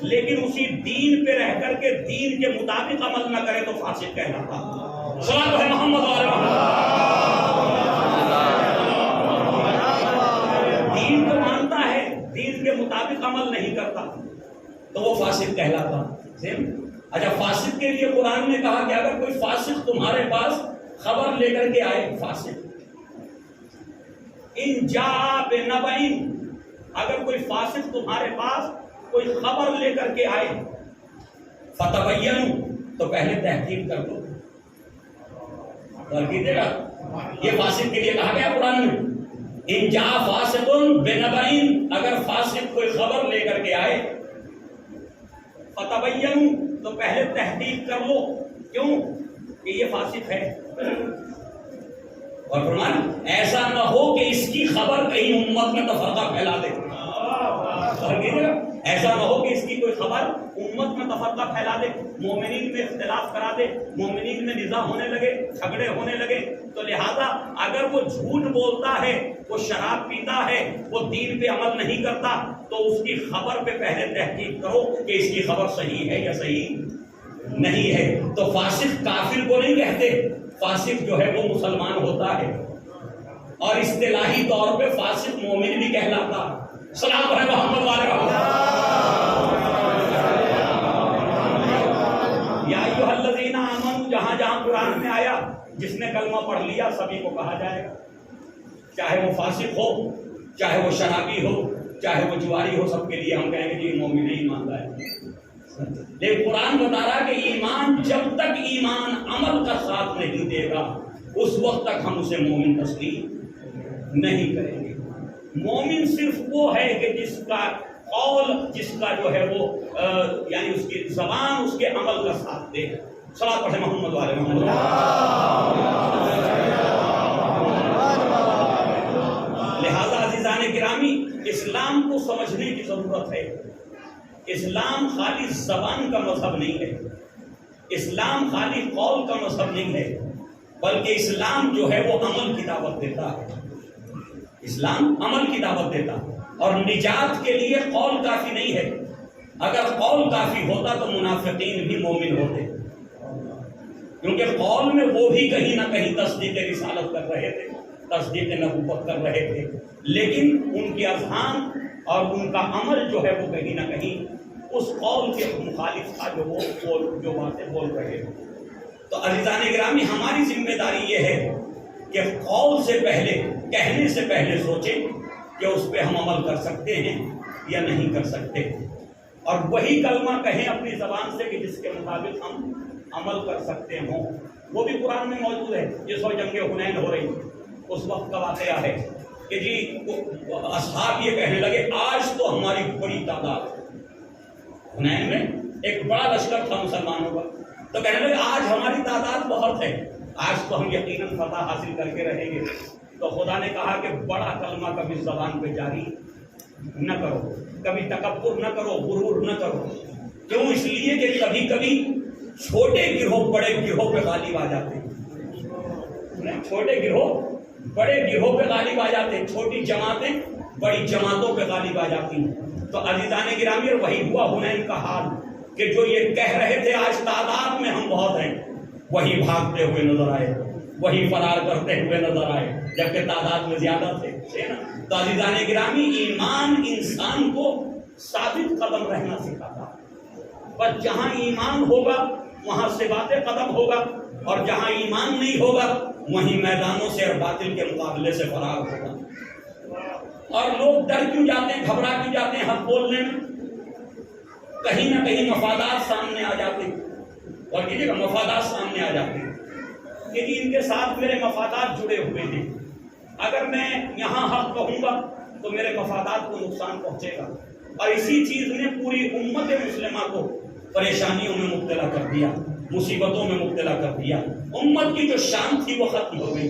لیکن اسی دین پہ رہ کر کے دین کے مطابق عمل نہ کرے تو فاسق کہلاتا ہے. صلاۃ ہے محمد علیہ وسلم. دین کو مانتا ہے, دین کے مطابق عمل نہیں کرتا تو وہ فاسق کہلاتا. اچھا فاسق کے لیے قرآن نے کہا کہ اگر کوئی فاسق تمہارے پاس خبر لے کر کے آئے، فاسق ان جاء بنبئ، اگر کوئی فاسق تمہارے پاس کوئی خبر لے کر کے آئے، فتبینوا، تو پہلے تحقیق کر لو. دے گا یہ فاسق کے لیے کہا گیا قرآن میں. ان جاء فاسق بنبئ، اگر فاسق کوئی خبر لے کر کے آئے، فتبینوا، تو پہلے تحقیق کر لو. کیوں کہ یہ فاسق ہے. اور فرمایا ایسا نہ ہو کہ اس کی خبر کہیں امت میں تفرقہ پھیلا دے. ایسا نہ ہو کہ اس کی کوئی خبر امت میں تفرقہ پھیلا دے، مومنین میں اختلاف کرا دے، مومنین میں نزاع ہونے لگے، جھگڑے ہونے لگے. تو لہذا اگر وہ جھوٹ بولتا ہے، وہ شراب پیتا ہے، وہ دین پہ عمل نہیں کرتا، تو اس کی خبر پہ پہلے تحقیق کرو کہ اس کی خبر صحیح ہے یا صحیح نہیں ہے. تو فاسق کافر کو نہیں کہتے، فاسق جو ہے وہ مسلمان ہوتا ہے. اور اصطلاحی طور پہ فاسق مومن بھی کہلاتا. سلام ہے محمد والے یا ایھا الذین آمنوا، جہاں جہاں قرآن میں آیا جس نے کلمہ پڑھ لیا سبھی کو کہا جائے گا، چاہے وہ فاسق ہو، چاہے وہ شرابی ہو، چاہے وہ جواری ہو، سب کے لیے ہم کہیں گے جی مومن ایمان ہے. لیکن قرآن بتا رہا کہ ایمان جب تک ایمان عمل کا ساتھ نہیں دے گا اس وقت تک ہم اسے مومن تسلیم نہیں کریں گے. مومن صرف وہ ہے کہ جس کا قول، جس کا جو ہے وہ یعنی اس کی زبان اس کے عمل کا ساتھ دے. صلاۃ پڑھیں محمد والے محمد. لہذا عزیزان گرامی، اسلام کو سمجھنے کی ضرورت ہے. اسلام خالی زبان کا مذہب نہیں ہے، اسلام خالی قول کا مذہب نہیں ہے، بلکہ اسلام جو ہے وہ عمل کی دعوت دیتا ہے. اسلام عمل کی دعوت دیتا، اور نجات کے لیے قول کافی نہیں ہے. اگر قول کافی ہوتا تو منافقین بھی مومن ہوتے، کیونکہ قول میں وہ بھی کہیں نہ کہیں تصدیق رسالت کر رہے تھے، تصدیق نبوت کر رہے تھے، لیکن ان کے اذہان اور ان کا عمل جو ہے وہ کہیں نہ کہیں اس قول کے مخالف تھا جو باتیں بول رہے تھے. تو عزیزان گرامی، ہماری ذمہ داری یہ ہے کہ قول سے پہلے، کہنے سے پہلے سوچیں کہ اس پہ ہم عمل کر سکتے ہیں یا نہیں کر سکتے، اور وہی کلمہ کہیں اپنی زبان سے کہ جس کے مطابق ہم عمل کر سکتے ہوں. وہ بھی قرآن میں موجود ہے. جس وقت جنگ حنین ہو رہی اس وقت کا واقعہ ہے کہ جی اصحاب یہ کہنے لگے آج تو ہماری بڑی تعداد، حنین میں ایک بڑا لشکر تھا مسلمانوں کا، تو کہنے لگے آج ہماری تعداد بہت ہے، آج تو ہم یقیناً فتح حاصل کر کے رہیں گے. تو خدا نے کہا کہ بڑا کلمہ کبھی زبان پہ جاری نہ کرو، کبھی تکبر نہ کرو، غرور نہ کرو. کیوں؟ اس لیے کہ کبھی کبھی چھوٹے گروہ بڑے گروہ پہ غالب آ جاتے ہیں، چھوٹے گروہ بڑے گروہ پہ غالب آ جاتے ہیں، چھوٹی جماعتیں بڑی جماعتوں پہ غالب آ جاتی ہیں. تو عزیزان گرامی، اور وہی ہوا حنین کا حال کہ جو یہ کہہ رہے تھے آج تعداد میں ہم بہت ہیں، وہی بھاگتے ہوئے نظر آئے، وہی فرار کرتے ہوئے نظر آئے، جبکہ تعداد میں زیادہ تھے. تو عزیزان گرامی، ایمان انسان کو ثابت قدم رہنا سکھاتا ہے. بس جہاں ایمان ہوگا وہاں سے باتیں قدم ہوگا، اور جہاں ایمان نہیں ہوگا وہیں میدانوں سے اور باطل کے مقابلے سے فرار ہوگا. اور لوگ ڈر کیوں جاتے ہیں، گھبرا کیوں جاتے ہیں حق بولنے میں؟ کہیں نہ کہیں مفادات سامنے آ جاتے ہیں. اور کسی کا مفادات سامنے آ جاتے ہیں کہ ان کے ساتھ میرے مفادات جڑے ہوئے ہیں، اگر میں یہاں حق کہوں گا تو میرے مفادات کو نقصان پہنچے گا. اور اسی چیز نے پوری امت مسلمہ کو پریشانیوں میں مبتلا کر دیا، مصیبتوں میں مبتلا کر دیا. امت کی جو شان تھی وہ ختم ہو گئی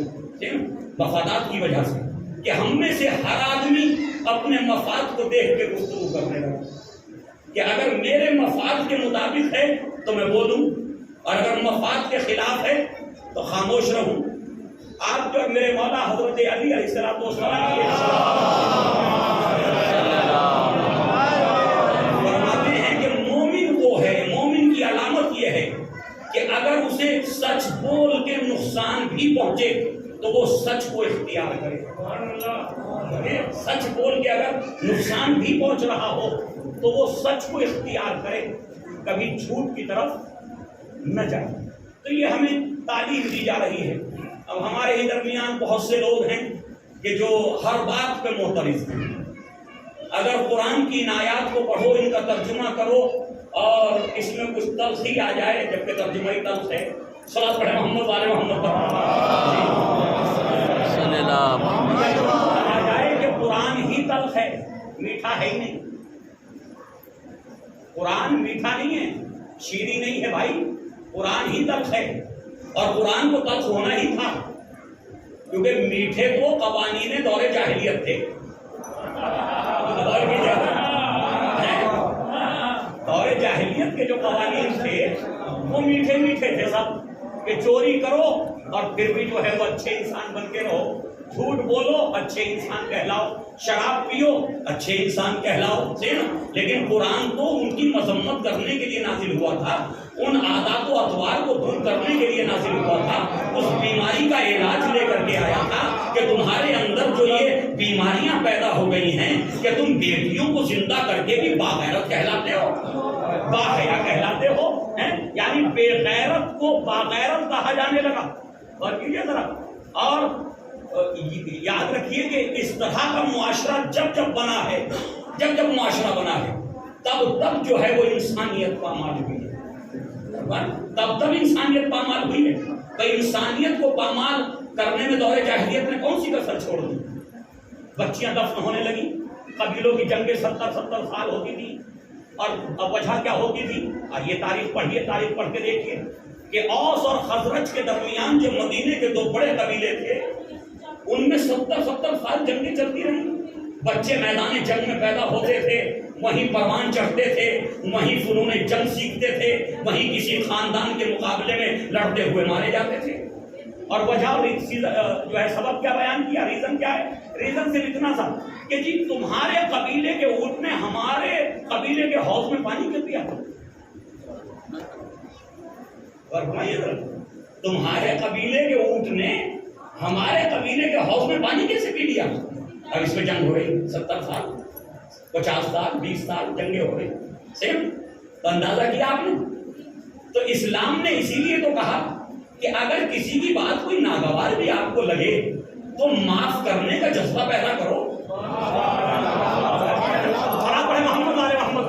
مفادات کی وجہ سے، کہ ہم میں سے ہر آدمی اپنے مفاد کو دیکھ کے گفتگو کرنے لگا کہ اگر میرے مفاد کے مطابق ہے تو میں بولوں، اور اگر مفاد کے خلاف ہے تو خاموش رہوں. آپ جو میرے مولا حضرت علی علیہ السلام فرماتے ہیں کہ مومن وہ ہے، مومن کی علامت یہ ہے کہ اگر اسے سچ بول کے نقصان بھی پہنچے تو وہ سچ کو اختیار کرے. سچ بول کے اگر نقصان بھی پہنچ رہا ہو تو وہ سچ کو اختیار کرے. کبھی جھوٹ کی طرف نہ جائیں. تو یہ ہمیں تعلیم دی جا رہی ہے. اب ہمارے ہی درمیان بہت سے لوگ ہیں کہ جو ہر بات پہ معترض ہیں. اگر قرآن کی ان آیات کو پڑھو، ان کا ترجمہ کرو اور اس میں کچھ تلخی آ جائے، جبکہ ترجمہ ہی تلخ ہے. صلاۃ پڑھے محمد والے محمد صلی اللہ آ جائے کہ قرآن ہی تلخ ہے، میٹھا ہے ہی نہیں. قرآن میٹھا نہیں ہے، شیریں نہیں ہے بھائی، قرآن ہی تلخ ہے. اور قرآن کو تلخ ہونا ہی تھا، کیونکہ میٹھے تو قوانین دور جاہلیت تھے. دور جاہلیت کے جو قوانین تھے وہ میٹھے میٹھے تھے سب، کہ چوری کرو اور پھر بھی جو ہے وہ اچھے انسان بن کے رہو، جھوٹ بولو اچھے انسان کہلاؤ، شراب پیو اچھے انسان کہلاؤ. لیکن قرآن تو ان کی مذمت کرنے کے لیے نازل ہوا تھا، ان عادات و اطوار کو دور کرنے کے لیے نازل ہوا تھا. اس بیماری کا علاج لے کر کے آیا تھا کہ تمہارے اندر جو یہ بیماریاں پیدا ہو گئی ہیں کہ تم بیٹیوں کو زندہ کر کے بھی باغیرت کہلاتے ہو، باحیا کہلاتے ہو. یعنی بے غیرت کو باغیرت کہا جانے لگا. اور کیجیے ذرا، اور یاد رکھیے کہ اس طرح کا معاشرہ جب جب بنا ہے، جب جب معاشرہ بنا ہے، تب جو ہے وہ انسانیت پامال ہوئی ہے. تب انسانیت پامال ہوئی ہے. تو انسانیت کو پامال کرنے میں دور جاہلیت نے کون سی کسر چھوڑ دی؟ بچیاں دفن ہونے لگی، قبیلوں کی جنگیں 70 سال ہوتی تھی. اور وجہ کیا ہوتی تھی؟ یہ تاریخ پڑھیے، تاریخ پڑھ کے دیکھیے کہ اوس اور خزرج کے درمیان جو مدینے کے دو بڑے قبیلے تھے، ان میں 70 سال جنگیں چلتی رہی. بچے میدان جنگ میں پیدا ہوتے تھے، وہیں پروان چڑھتے تھے، وہیں فنون جنگ سیکھتے تھے، وہیں کسی خاندان کے مقابلے میں لڑتے ہوئے مارے جاتے تھے. اور وجہ جو ہے سبب کیا بیان کیا، ریزن کیا ہے؟ ریزن صرف اتنا تھا کہ جی تمہارے قبیلے کے اونٹ نے ہمارے قبیلے کے حوض میں پانی کیوں پیا؟ اور تمہارے قبیلے کے اونٹ نے ہمارے قبیلے کے حوض میں پانی کیسے پی لیا؟ اب اس میں جنگ ہو رہی 70 سال، 50 سال، 20 سال جنگیں ہو رہی. تو اندازہ کیا آپ نے؟ تو اسلام نے اسی لیے تو کہا کہ اگر کسی کی بات کوئی ناگوار بھی آپ کو لگے تو معاف کرنے کا جذبہ پیدا کرو. محمد والے محمد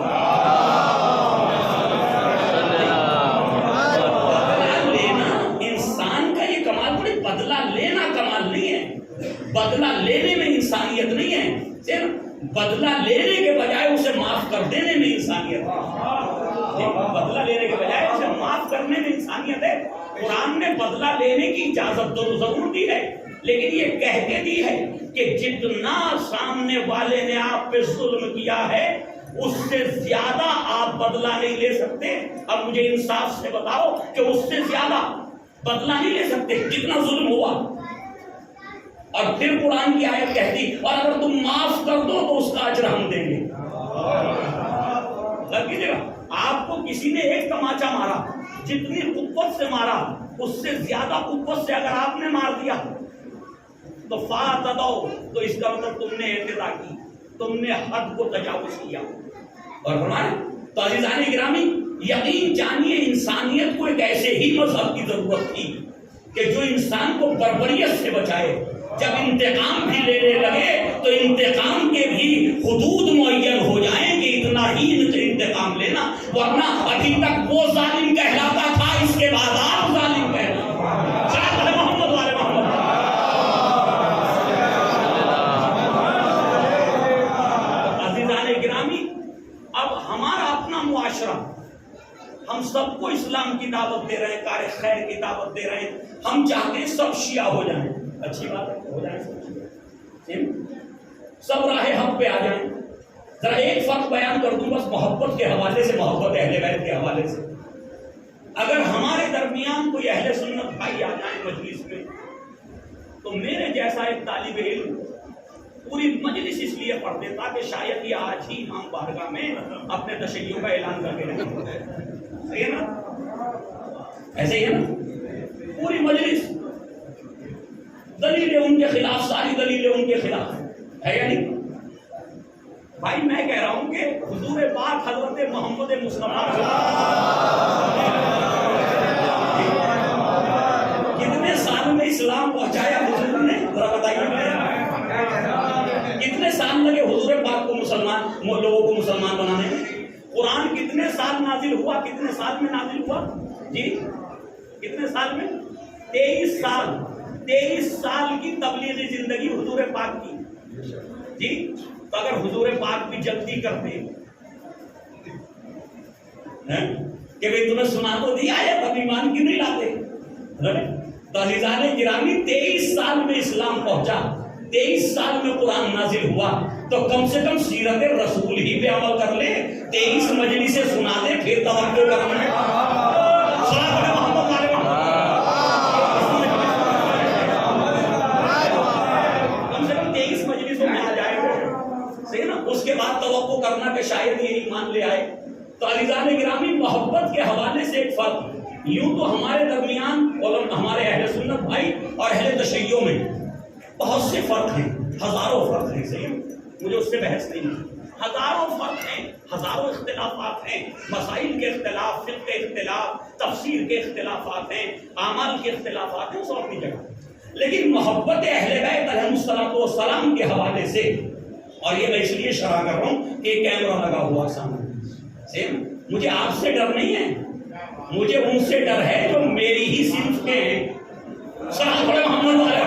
لینا انسان کا یہ کمال تھوڑی، بدلہ لینا کمال نہیں ہے. بدلہ لینے میں انسانیت نہیں ہے، بدلہ لینے کے بجائے اسے معاف کر دینے میں انسانیت ہے. بدلہ لینے کے بجائے اسے معاف کرنے میں انسانیت ہے. قرآن نے بدلہ لینے کی اجازت تو ضرور دی ہے، لیکن یہ کہہ کے دی ہے کہ جتنا سامنے والے نے آپ پہ ظلم کیا ہے اس سے زیادہ آپ بدلہ نہیں لے سکتے. اب مجھے انصاف سے بتاؤ کہ اس سے زیادہ بدلہ نہیں لے سکتے جتنا ظلم ہوا. اور پھر قرآن کی آیت کہتی اور اگر تم معاف کر دو تو اس کا اجر ہم دیں گے. آپ کو کسی نے ایک تماچا مارا، جتنی قوت سے مارا اس سے زیادہ قوت سے اگر آپ نے مار دیا تو فاتدو، تو اس کا مطلب تم نے اعتدا کی، تم نے حد کو تجاوز کیا. اور ہمارے تو عزیزان گرامی یقین جانیے انسانیت کو ایک ایسے ہی مذہب کی ضرورت تھی کہ جو انسان کو بربریت سے بچائے. جب انتقام بھی لینے لگے تو انتقام کے بھی حدود معین ہو جائیں کہ اتنا ہی انتقام لینا، ورنہ ابھی تک وہ ظالم کہلاتا تھا، اس کے بعد آپ ظالم کہلاتے. محمد والے محمد عزیزان گرامی، اب ہمارا اپنا معاشرہ، ہم سب کو اسلام کی دعوت دے رہے ہیں، کار خیر کی دعوت دے رہے ہیں. ہم چاہتے ہیں سب شیعہ ہو جائیں، اچھی بات ہے، ہو جائیں سب راہ حق پہ آ جائیں. ذرا ایک فرق بیان کر دوں بس محبت کے حوالے سے، محبت اہل بیت کے حوالے سے. اگر ہمارے درمیان کوئی اہل سنت بھائی آ جائیں مجلس میں تو میرے جیسا ایک طالب علم پوری مجلس اس لیے پڑھ دیتا کہ شاید یہ آج ہی ہم بارگاہ میں اپنے تشیعوں کا اعلان کر کے رہے. صحیح ہے نا؟ ایسے ہی ہے نا؟ پوری مجلس دلیلیں ان کے خلاف، ساری دلیلیں ان کے خلاف ہے یا نہیں؟ بھائی میں کہہ رہا ہوں کہ حضور پاک حضرت محمد مصطفیٰ کتنے سال میں اسلام پہنچایا حضور نے؟ ذرا بتائیے کتنے سال لگے حضور پاک کو مسلمان لوگوں کو مسلمان بنانے میں؟ قرآن کتنے سال نازل ہوا؟ کتنے سال میں نازل ہوا جی؟ کتنے سال میں؟ 23 سال 23 سال کی تبلیغی زندگی حضور پاک کی جی. تو اگر حضور پاک بھی جلدی کرتے کہ بھئی تمہیں سنا تو دیا ہے تب ایمان کیوں نہیں لاتے؟ تو عزیزان گرامی 23 سال میں اسلام پہنچا، 23 سال میں قرآن نازل ہوا، تو کم سے کم سیرت رسول ہی پہ عمل کر لے. 23 مجلس سے سنا دے پھر توقع کرنا ہے. اس کے بعد توقع کرنا کہ شاید یہ ایمان لے آئے. تو عزیزان گرامی محبت کے حوالے سے ایک فرق، یوں تو ہمارے درمیان ہمارے اہل سنت بھائی اور اہل تشیع میں بہت سے فرق ہیں، ہزاروں فرق ہیں. صحیح، مجھے اس سے بحث نہیں ہے. ہزاروں فرق ہیں، ہزاروں اختلافات ہیں، مسائل کے اختلاف، فقہ کے اختلاف، تفسیر کے اختلافات ہیں، اعمال کے اختلافات ہیں، سب اپنی جگہ. لیکن محبت اہل بیت علیہم السلام کے حوالے سے، اور یہ میں اس لیے شرح کر رہا ہوں کہ کیمرہ لگا ہوا سامنے، مجھے آپ سے ڈر نہیں ہے، مجھے ان سے ڈر ہے جو میری ہی صنف کے ہیں. سلام علیہ محمد والے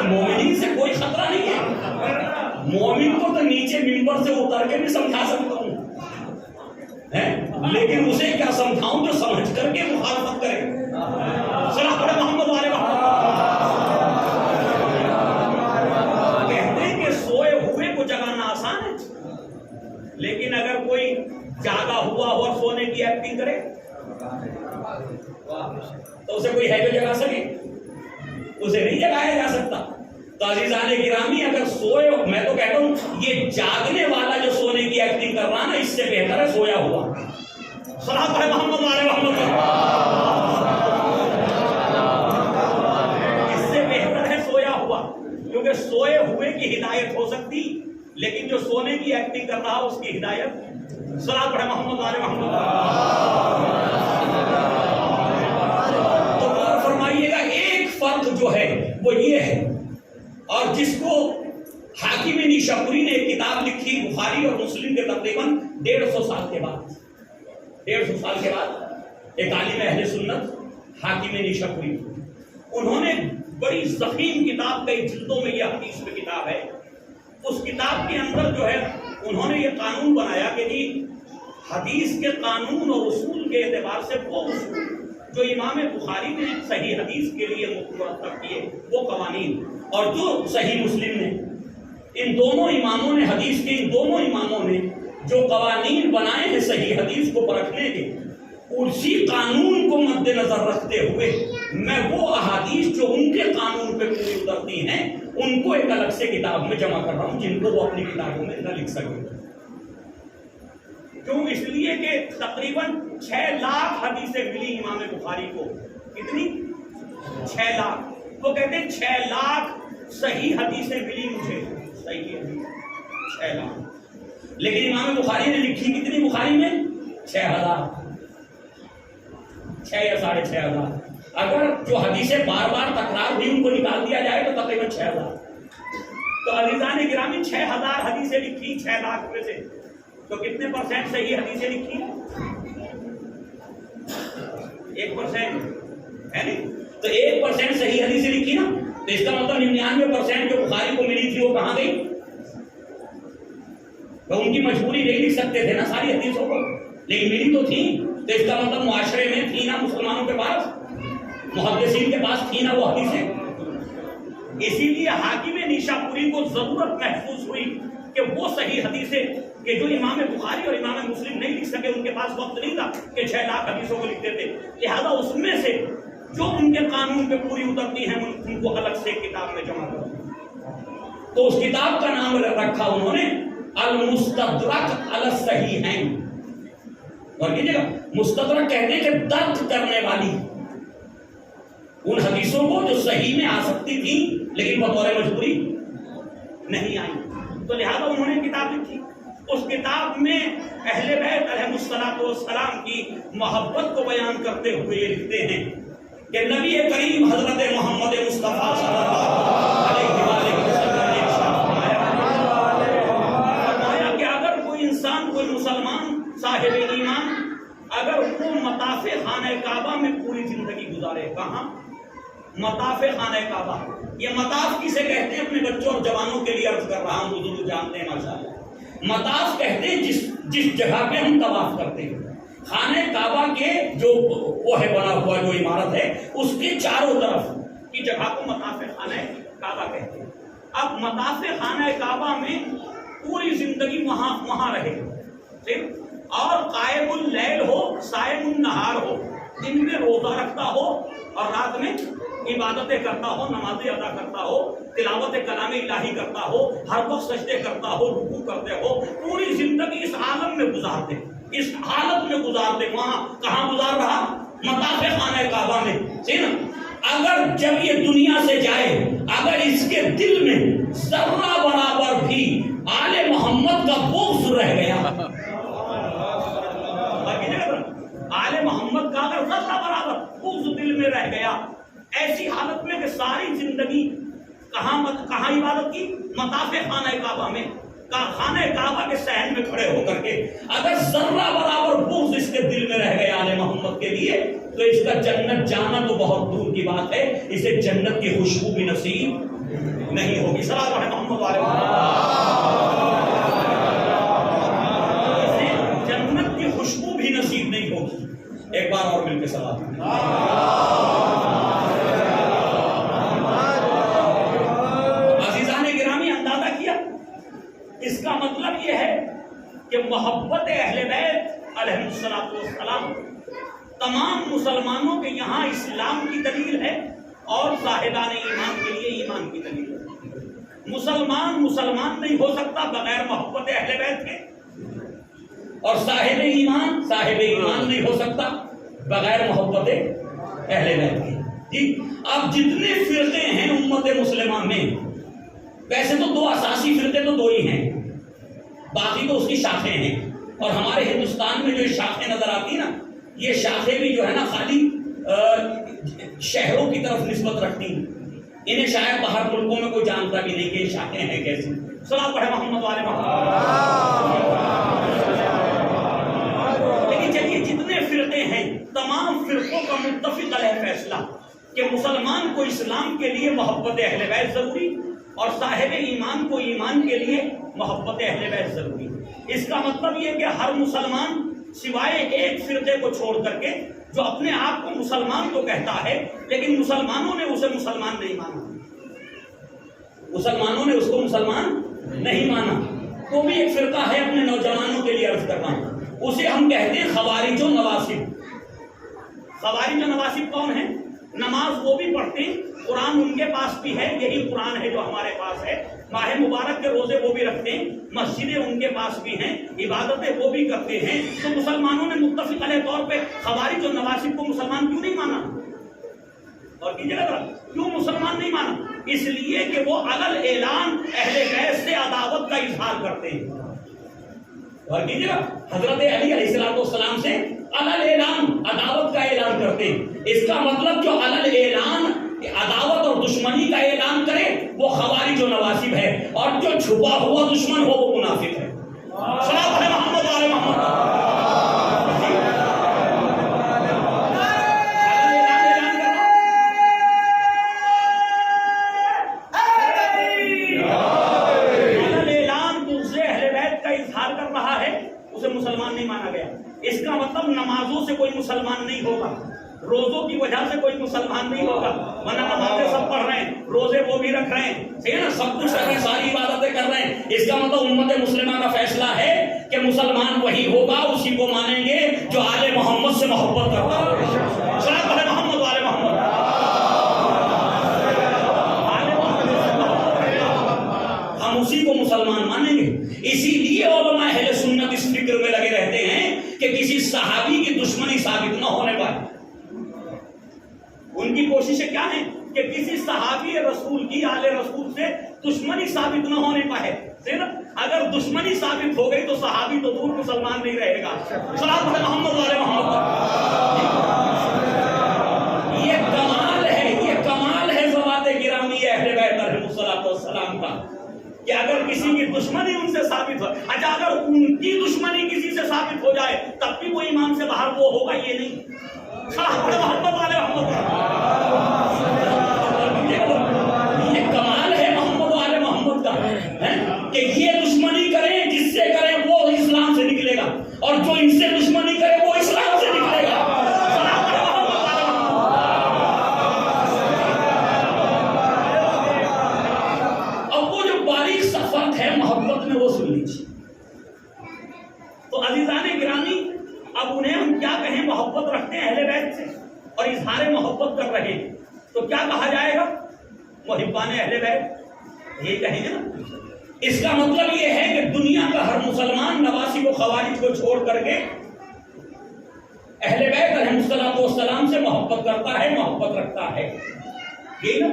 مومنین سے کوئی خطرہ نہیں ہے. مومن کو تو نیچے ممبر سے اتر کے بھی سمجھا سکتا ہوں، لیکن اسے کیا سمجھاؤں جو سمجھ کر کے مخالفت کرے. سلام علیہ محمد والے کہتے ہیں کہ سوئے ہوئے کو جگانا آسان ہے، لیکن اگر کوئی جاگا ہوا اور سونے کی ایکٹنگ کرے تو اسے کوئی ہے جو جگا سکے؟ اسے نہیں جگایا جا سکتا. تو عزیزان گرامی اگر سوئے، میں تو کہتا ہوں یہ جاگنے والا جو سونے کی ایکٹنگ کر رہا نا، اس سے بہتر ہے سویا ہوا. صلاۃ علی محمد وعلی محمد. اس سے بہتر ہے سویا ہوا، کیونکہ سوئے ہوئے کی ہدایت ہو سکتی، لیکن جو سونے کی ایکٹنگ کر رہا اس کی ہدایت. صلاۃ علی محمد وعلی محمد. تو غور فرمائیے گا ایک فرق جو ہے وہ یہ ہے، اور جس کو حاکم نیشاپوری نے ایک کتاب لکھی بخاری اور مسلم کے تقریباً 150 سال کے بعد، 150 سال کے بعد ایک عالم اہل سنت حاکم نیشاپوری، انہوں نے بڑی ضخیم کتاب، کئی جلدوں میں یہ حدیث میں کتاب ہے. اس کتاب کے اندر جو ہے انہوں نے یہ قانون بنایا کہ جی حدیث کے قانون اور اصول کے اعتبار سے وہ اصول جو امام بخاری نے صحیح حدیث کے لیے مرتب کیے وہ قوانین، اور جو صحیح مسلم نے، ان دونوں اماموں نے، حدیث کے ان دونوں اماموں نے جو قوانین بنائے ہیں صحیح حدیث کو پرکھنے کے، اسی قانون کو مد نظر رکھتے ہوئے میں وہ احادیث جو ان کے قانون پہ پوری اترتی ہیں ان کو ایک الگ سے کتاب میں جمع کر رہا ہوں، جن کو وہ اپنی کتابوں میں نہ لکھ سکے. کیوں؟ اس لیے کہ تقریباً 6 لاکھ حدیثیں ملی امام بخاری کو. کتنی؟ 6 لاکھ. وہ کہتے ہیں 6 لاکھ صحیح حدیثیں ملی مجھے، صحیح حدیث 6 لاکھ. لیکن امام بخاری نے لکھی کتنی بخاری میں؟ 6000، 6 یا 6500. اگر جو حدیثیں بار بار تکرار ہوئی ان کو نکال دیا جائے تو تقریباً 6000. تو عزیزان گرامی 6000 حدیثیں لکھی 6 لاکھ میں سے، تو کتنے پرسنٹ صحیح حدیثیں لکھی؟ 1% ہے نہیں. تو 1% صحیح حدیثیں لکھی نا، تو اس کا مطلب 99% جو بخاری کو ملی تھی وہ کہاں گئی؟ تو ان کی مجبوری نہیں لکھ سکتے تھے نا ساری حدیثوں کو، لیکن ملی تو تھی. تو اس کا مطلب معاشرے میں تھی نا، مسلمانوں کے پاس، محدثین کے پاس تھی نا وہ حدیثیں. اسی لیے حاکم نیشاپوری کو ضرورت محسوس ہوئی کہ وہ صحیح حدیثیں کہ جو امام بخاری اور امام مسلم نہیں لکھ سکے، ان کے پاس وقت نہیں تھا کہ 6 لاکھ حدیثوں کو لکھتے تھے، لہذا اس میں سے جو ان کے قانون پہ پوری اترتی ہیں ان کو الگ سے کتاب میں جمع کرو. تو اس کتاب کا نام رکھا انہوں نے المستدرک علی الصحیحین. اور یہ جگہ مستدرک کہتے ہیں کہ درد کرنے والی، ان حدیثوں کو جو صحیح میں آ سکتی تھی لیکن بطور مجبوری نہیں آئی، تو لہذا انہوں نے کتاب لکھی. اس کتاب میں اہل بیت علیہ الصلوۃ والسلام کی محبت کو بیان کرتے ہوئے یہ لکھتے ہیں کہ نبی کریم حضرت محمد مصطفیٰ صلی اللہ علیہ وسلم نے فرمایا کہ اگر کوئی انسان، کوئی مسلمان صاحب ایمان، اگر وہ مطاف خانہ کعبہ میں پوری زندگی گزارے. کہاں؟ مطاف خانہ کعبہ. یہ مطاف کسے کہتے ہیں؟ اپنے بچوں اور جوانوں کے لیے عرض کر رہا ہوں، حضور جانتے ہیں ماشاءاللہ. مطاف کہتے ہیں جس جگہ پہ ہم طواف کرتے ہیں. خانہ کعبہ کے جو وہ ہے بنا ہوا جو عمارت ہے اس کے چاروں طرف کی جگہ کو مطاف خانہ کعبہ کہتے ہیں. اب مطاف خانہ کعبہ میں پوری زندگی وہاں رہے اور قائم اللیل ہو، صائم النہار ہو، دن میں روزہ رکھتا ہو اور رات میں عبادتیں کرتا ہو، نمازیں ادا کرتا ہو، تلاوت کلام الہی کرتا ہو، ہر وقت سجدے کرتا ہو، رکوع کرتے ہو، پوری زندگی اس عالم میں گزارتے، اس حالت میں گزارتے. وہاں کہاں گزار رہا؟ مطاف خانہ کعبہ میں. صحیح نا؟ اگر جب یہ دنیا سے جائے، اگر اس کے دل میں ذرہ برابر بھی آل محمد کا بغض رہ گیا، آل محمد کا اگر ذرہ برابر بغض دل میں رہ گیا، ایسی حالت میں کہ ساری زندگی کہاں عبادت کی؟ مطاف خانہ کعبہ میں، خانہ کعبہ کے صحن میں کھڑے ہو کر کے اگر ذرہ برابر بغض اس کے دل میں رہ گیا آل محمد کے لیے، تو اس کا جنت جانا تو بہت دور کی بات ہے، اسے جنت کی خوشبو بھی نصیب نہیں ہوگی. صلوات پڑھیں محمد والے اسے جنت کی خوشبو بھی نصیب نہیں ہوگی. ایک بار اور مل کے صلوات پڑھیں. عزیزان گرامی، اندازہ کیا اس کا مطلب یہ ہے کہ محبت اہل بیت علیہ السلام تمام مسلمانوں کے یہاں اسلام کی دلیل ہے اور صاحبان ایمان کے لیے ایمان کی دلیل ہے. مسلمان نہیں ہو سکتا بغیر محبت اہل بیت کے، اور صاحب ایمان نہیں ہو سکتا بغیر محبت اہل بیت کے. جی اب جتنے فرقے ہیں امت مسلمہ میں، ویسے تو دو اساسی فرقے تو دو ہی ہیں، باقی تو اس کی شاخیں ہیں. اور ہمارے ہندوستان میں جو شاخیں نظر آتی نا، یہ شاخیں بھی جو ہے نا خالی شہروں کی طرف نسبت رکھتی ہیں. انہیں شاید باہر ملکوں میں کوئی جانتا بھی نہیں کہ یہ شاخیں ہیں کیسی. صلوات پڑھیں محمد والے محمد. لیکن چلیے جتنے فرقے ہیں تمام فرقوں کا متفق علیہ فیصلہ کہ مسلمان کو اسلام کے لیے محبت اہل بیت ضروری اور صاحب ایمان کو ایمان کے لیے محبت اہل بیت ضروری. اس کا مطلب یہ کہ ہر مسلمان سوائے ایک فرقے کو چھوڑ کر کے جو اپنے آپ کو مسلمان تو کہتا ہے لیکن مسلمانوں نے اسے مسلمان نہیں مانا، مسلمانوں نے اس کو مسلمان نہیں مانا، تو بھی ایک فرقہ ہے. اپنے نوجوانوں کے لیے عرض کر رہا ہوں، اسے ہم کہتے ہیں خوارج و نواصب. خوارج و نواصب کون ہیں؟ نماز وہ بھی پڑھتے ہیں، قرآن ان کے پاس بھی ہے، یہی قرآن ہے جو ہمارے پاس ہے، ماہ مبارک کے روزے وہ بھی رکھتے ہیں، مسجدیں ان کے پاس بھی ہیں، عبادتیں وہ بھی کرتے ہیں. تو مسلمانوں نے متفق علیہ طور پہ خوارج و نواصب کو مسلمان کیوں نہیں مانا؟ اور کیجیے گا کیوں مسلمان نہیں مانا؟ اس لیے کہ وہ علل اعلان اہل بیت سے عداوت کا اظہار کرتے ہیں. اور کیجیے گا حضرت علی علیہ السلام سے علل اعلان عداوت کا اعلان کرتے ہیں. اس کا مطلب جو علل اعلان عداوت اور دشمنی کا اعلان کرے وہ خوارج و نواصب ہے، اور جو چھپا ہوا دشمن ہو وہ منافق ہے. صلوات علی محمد وعلی محمد. مسلمان نہیں مانا گیا. اس کا مطلب نمازوں سے کوئی مسلمان نہیں ہوگا، روزوں کی وجہ سے کوئی مسلمان نہیں ہوگا، ورنہ نمازیں سب پڑھ رہے ہیں، روزے وہ بھی رکھ رہے ہیں، ٹھیک ہے نا، سب کچھ کر رہے ہیں، ساری عبادتیں کر رہے ہیں. اس کا مطلب امت مسلمہ کا فیصلہ ہے کہ مسلمان وہی ہوگا، اسی کو مانیں گے جو آل محمد سے محبت کرتا ہے. صلوات علی محمد وعلی محمد. ہم اسی کو مسلمان مانیں گے. اسی لیے علماء اہل سنت اس فکر میں لگے رہتے ہیں کہ کسی صحابی کی دشمنی ثابت نہ ہونے پائے. ان کی کوششیں کیا ہیں کہ کسی صحابی رسول کی آل رسول سے دشمنی ثابت نہ ہونے پائے. اگر دشمنی ثابت ہو گئی تو صحابی تو دور مسلمان نہیں رہے گا. صلاۃ محمد والے محمد. یہ کمال ہے ذوات گرامی اہل بیت علیہ الصلوۃ والسلام کا کہ اگر کسی کی دشمنی ان سے ثابت ہو. اچھا اگر ان کی دشمنی کسی سے ثابت ہو جائے تب بھی وہ ایمان سے باہر وہ ہوگا یہ نہیں. محمد والے محمد. یہ کمال ہے محمد والے محمد کا کہ یہ دشمنی کریں جس سے کریں وہ اسلام سے نکلے گا اور جو ان سے دشمنی کرے وہ اسلام سے نکلے گا. اب وہ جو باریک سا فرق ہے محبت میں وہ سن لیجیے. تو عزیزان گرامی اب انہیں ہم کیا کہیں محبت رکھتے ہیں اہل بیت سے اور اظہار محبت کر رہے ہیں تو کیا کہا جائے گا؟ محبان اہل بیت یہ کہیں گے نا. اس کا مطلب یہ ہے کہ دنیا کا ہر مسلمان نواسی و خوارج کو چھوڑ کر کے اہل بیت علیہ الصلوۃ والسلام سے محبت کرتا ہے محبت رکھتا ہے یہی نا.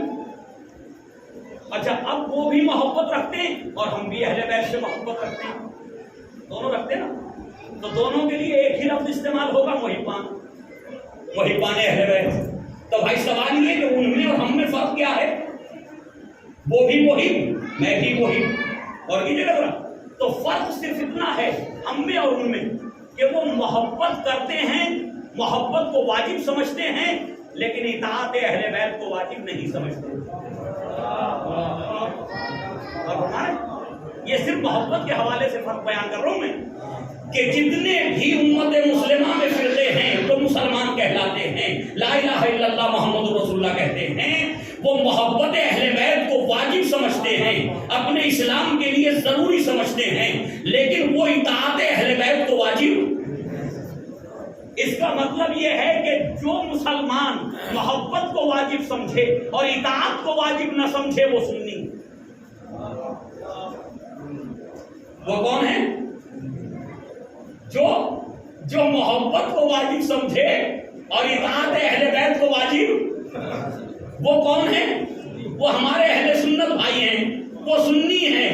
اچھا اب وہ بھی محبت رکھتے ہیں اور ہم بھی اہل بیت سے محبت رکھتے ہیں. دونوں رکھتے ہیں نا. تو دونوں کے لیے ایک ہی لفظ استعمال ہوگا محبان اہل بیت. تو بھائی سوال یہ کہ ان میں اور ہم میں فرق کیا ہے؟ وہ بھی محب میں بھی محب. اور یہ جگہ تو فرق صرف اتنا ہے ہم میں اور ان میں کہ وہ محبت کرتے ہیں محبت کو واجب سمجھتے ہیں لیکن اطاعت اہل بیت کو واجب نہیں سمجھتے. اور ہمارے یہ صرف محبت کے حوالے سے فرق بیان کر رہا ہوں میں کہ جتنے بھی امت مسلمہ میں فرقے ہیں تو مسلمان کہلاتے ہیں لا الہ الا اللہ محمد رسول اللہ کہتے ہیں وہ محبت اہل بیت کو واجب سمجھتے ہیں اپنے اسلام کے لیے ضروری سمجھتے ہیں لیکن وہ اطاعت اہل بیت کو واجب. اس کا مطلب یہ ہے کہ جو مسلمان محبت کو واجب سمجھے اور اطاعت کو واجب نہ سمجھے وہ سنی. وہ کون ہے؟ جو محبت کو واجب سمجھے اور اطاعت اہل بیت کو واجب. وہ کون ہے؟ وہ ہمارے اہل سنت بھائی ہیں وہ سنی ہیں.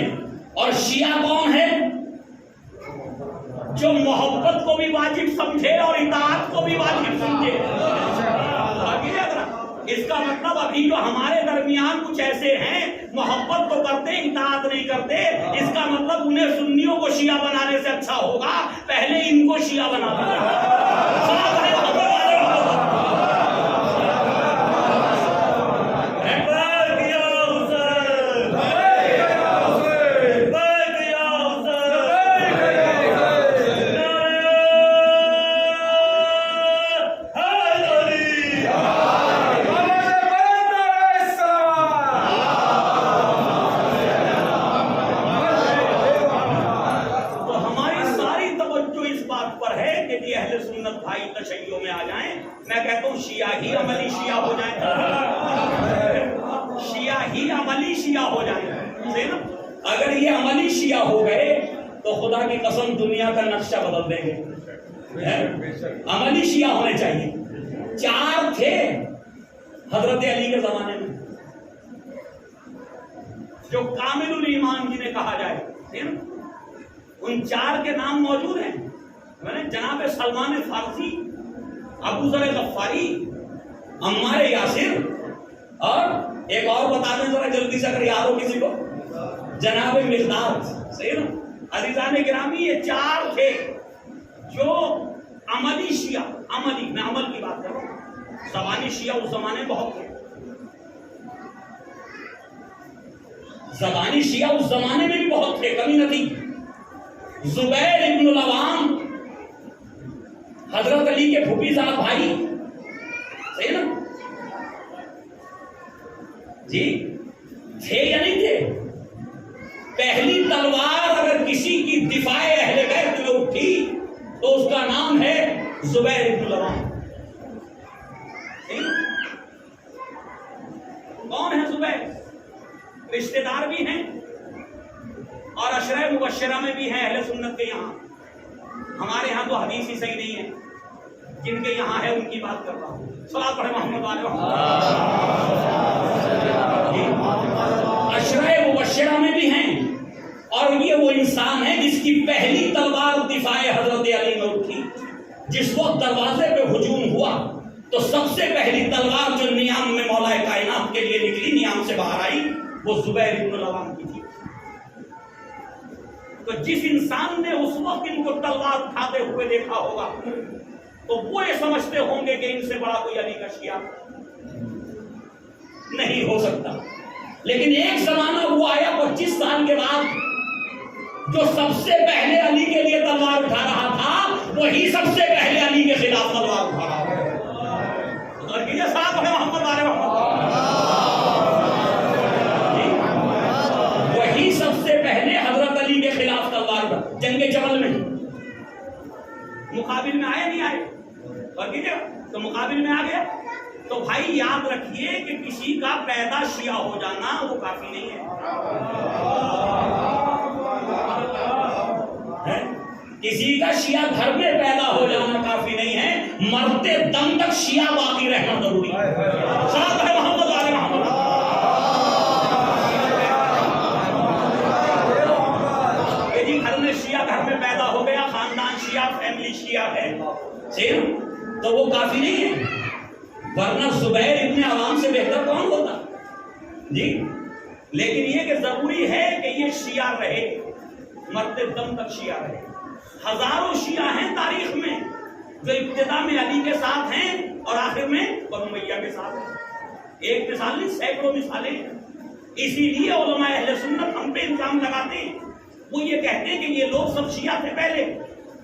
اور شیعہ کون ہے؟ جو محبت کو بھی واجب سمجھے اور اطاعت کو بھی واجب سمجھے. اس کا مطلب ابھی جو ہمارے درمیان کچھ ایسے ہیں محبت تو کرتے اطاعت نہیں کرتے اس کا مطلب انہیں سنیوں کو شیعہ بنانے سے اچھا ہوگا پہلے ان کو شیعہ بنا اگر یہ عملی شیعہ ہو گئے تو خدا کی قسم دنیا کا نقشہ بدل دیں گے. عملی شیعہ ہونے چاہیے. 4 تھے حضرت علی کے زمانے میں جو کامل الایمان جنہیں کہا جائے ان 4 کے نام موجود ہیں. جناب سلمان فارسی ابو ذر غفاری عمار یاسر اور ایک اور بتا دیں ذرا جلدی سے اگر یاد ہو کسی کو جناب مقداد. صحیح نا عزیزان گرامی یہ 4 تھے جو عملی شیعہ عملی میں عمل کی بات کر رہا ہوں. زبانی شیعہ اس زمانے میں بہت تھے. زبانی شیعہ اس زمانے میں بھی بہت تھے کمی نہ تھی. زبیر ابن العوام حضرت علی کے پھوپھی صاحب بھائی. صحیح نا جی تھے یا نہیں تھے؟ پہلی تلوار اگر کسی کی دفاع اہل بیت میں اٹھی تو اس کا نام ہے زبیر ابن العوام. کون ہے زبیر؟ رشتہ دار بھی ہیں اور عشرہ مبشرہ میں بھی ہیں اہل سنت کے. یہاں ہمارے ہاں تو حدیث ہی صحیح نہیں ہے. جن کے یہاں ہے ان کی بات کر رہا ہوں. صلاۃ پڑھے محمد والے عشرہ مبشرہ میں بھی ہیں. اور یہ وہ انسان ہے جس کی پہلی تلوار دفاع حضرت علی میں اٹھی. جس وقت دروازے پہ ہجوم ہوا تو سب سے پہلی تلوار جو نیام میں مولا کائنات کے لیے نکلی، نیام سے باہر آئی، وہ زبیر بن العوام کی تھی. تو جس انسان نے اس وقت ان کو تلوار اٹھاتے ہوئے دیکھا ہوگا تو وہ یہ سمجھتے ہوں گے کہ ان سے بڑا کوئی علی کا شیعہ نہیں ہو سکتا. لیکن ایک زمانہ وہ آیا 25 سال کے بعد جو سب سے پہلے علی کے لیے تلوار اٹھا رہا تھا وہی سب سے پہلے علی کے خلاف تلوار اٹھا رہا ہے. محمد والے وہی سب سے پہلے حضرت علی کے خلاف تلوار اٹھا. جنگ جمل میں مقابل میں آئے نہیں آئے اور تو مقابل میں آ گیا. تو بھائی یاد رکھیے کہ کسی کا پیدا شیعہ ہو جانا وہ کافی نہیں ہے. کسی کا شیعہ گھر میں پیدا ہو جانا کافی نہیں ہے، مرتے دم تک شیعہ باقی رہنا ضروری ہے. صلاۃ ہے محمد والے محمد. جی گھر میں شیعہ گھر میں پیدا ہو گیا، خاندان شیعہ، فیملی شیعہ ہے، تو وہ کافی نہیں ہے. ورنہ زبیر ابن عوام سے بہتر کون ہوتا جی. لیکن یہ کہ ضروری ہے کہ یہ شیعہ رہے، مرتے دم تک شیعہ رہے. ہزاروں شیعہ ہیں تاریخ میں جو ابتدا میں علی کے ساتھ ہیں اور آخر میں بنو امیہ کے ساتھ ہیں. ایک مثال نہیں، سینکڑوں مثالیں ہیں. اسی لیے علماء اہل سنت ہم پہ الزام لگاتے ہیں. وہ یہ کہتے ہیں کہ یہ لوگ سب شیعہ تھے پہلے،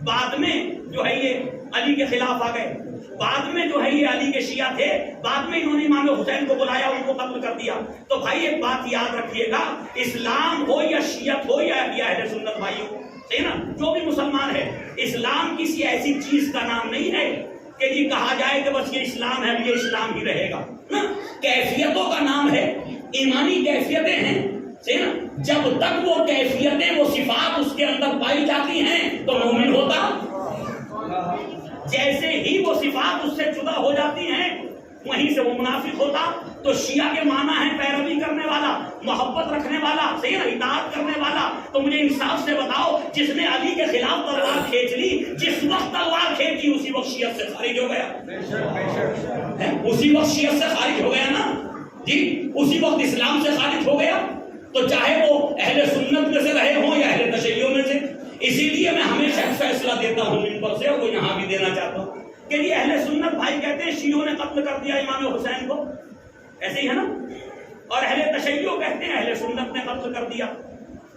بعد میں جو ہے یہ علی کے خلاف آ گئے، بعد میں جو ہے یہ علی کے شیعہ تھے، بعد میں انہوں نے امام حسین کو بلایا، ان کو قتل کر دیا. تو بھائی ایک بات یاد رکھیے گا، اسلام ہو یا شیعت ہو یا اہل سنت بھائیوں، نا جو بھی مسلمان ہے، اسلام کسی ایسی چیز کا نام نہیں ہے کہ یہ کہا جائے کہ بس یہ اسلام ہے، یہ اسلام ہی رہے گا. نا کیفیتوں کا نام ہے، ایمانی کیفیتیں ہیں. جب تک وہ کیفیتیں، وہ صفات اس کے اندر پائی جاتی ہیں تو مومن ہوتا. جیسے ہی وہ صفات اس سے جدا ہو جاتی ہیں وہیں سے وہ منافق ہوتا. تو شیعہ کے معنی ہے پیروی کرنے والا، محبت رکھنے والا، صحیح نا، اطاعت کرنے والا. تو مجھے انصاف سے بتاؤ، جس نے علی کے خلاف تلوار کھینچ لی، جس وقت تلوار کھینچی اسی وقت شیعت سے خارج ہو گیا. اسی وقت شیعت سے خارج ہو گیا نا جی، اسی وقت اسلام سے خارج ہو گیا. تو چاہے وہ اہل سنت میں سے رہے ہوں یا اہل تشیع میں سے. اسی لیے میں ہمیشہ فیصلہ دیتا ہوں منبر سے، وہ یہاں بھی دینا چاہتا ہوں کہ یہ اہل سنت بھائی کہتے ہیں شیعوں نے قتل کر دیا امام حسین کو، ایسے ہی ہے نا، اور اہل تشیع کہتے ہیں اہل سنت نے قتل کر دیا.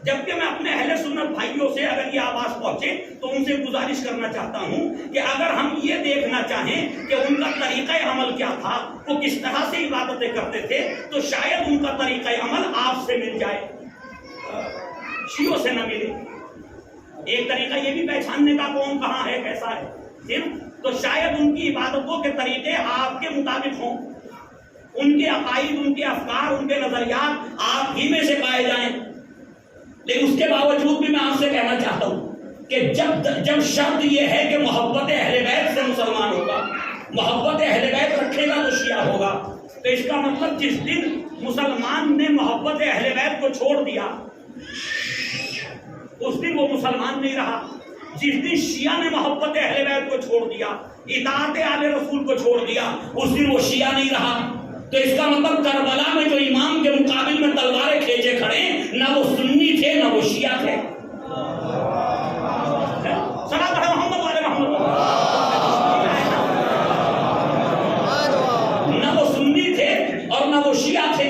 جبکہ میں اپنے اہل سنت بھائیوں سے اگر یہ آواز پہنچے تو ان سے گزارش کرنا چاہتا ہوں کہ اگر ہم یہ دیکھنا چاہیں کہ ان کا طریقہ عمل کیا تھا، وہ کس طرح سے عبادتیں کرتے تھے، تو شاید ان کا طریقہ عمل آپ سے مل جائے، شیعوں سے نہ ملے. ایک طریقہ یہ بھی پہچاننے کا کون کہاں ہے، کیسا ہے. تو شاید ان کی عبادتوں کے طریقے آپ کے مطابق ہوں، ان کے عقائد، ان کے افکار، ان کے نظریات آپ ہی میں سے پائے جائیں. لیکن اس کے باوجود بھی میں آپ سے کہنا چاہتا ہوں کہ جب شرط یہ ہے کہ محبت اہل بیت سے مسلمان ہوگا، محبت اہل بیت رکھے گا تو شیعہ ہوگا. تو اس کا مطلب جس دن مسلمان نے محبت اہل بیت کو چھوڑ دیا اس دن وہ مسلمان نہیں رہا. جس دن شیعہ نے محبت اہل بیت کو چھوڑ دیا، اطاعت آل رسول کو چھوڑ دیا، اس دن وہ شیعہ نہیں رہا. تو اس کا مطلب کربلا میں جو امام کے مقابل میں تلواریں کھینچے کھڑے، نہ وہ سنی تھے نہ وہ شیعہ تھے. صلاۃ ہے محمد والے محمد. نہ وہ سنی تھے اور نہ وہ شیعہ تھے.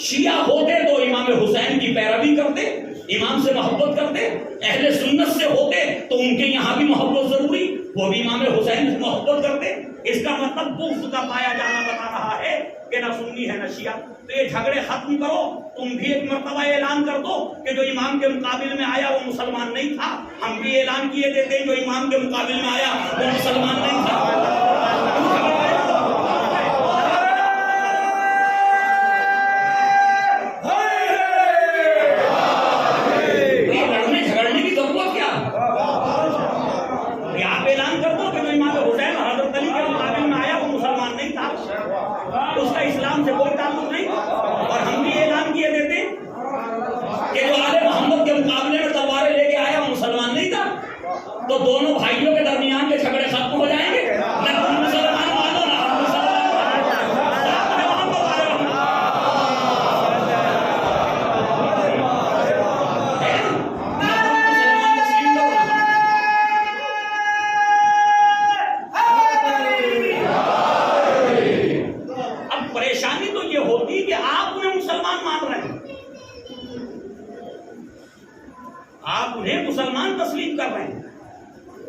شیعہ ہوتے تو امام حسین کی پیروی کرتے، امام سے محبت کرتے. اہل سنت سے ہوتے تو ان کے یہاں بھی محبت ضروری، وہ بھی امام حسین سے محبت کرتے. اس کا مطلب بغض کا پایا جانا بتا رہا ہے کہ نہ سنی ہے نہ شیعہ. تو یہ جھگڑے ختم کرو. تم بھی ایک مرتبہ اعلان کر دو کہ جو امام کے مقابل میں آیا وہ مسلمان نہیں تھا. ہم بھی اعلان کیے دیتے ہیں جو امام کے مقابل میں آیا وہ مسلمان نہیں تھا.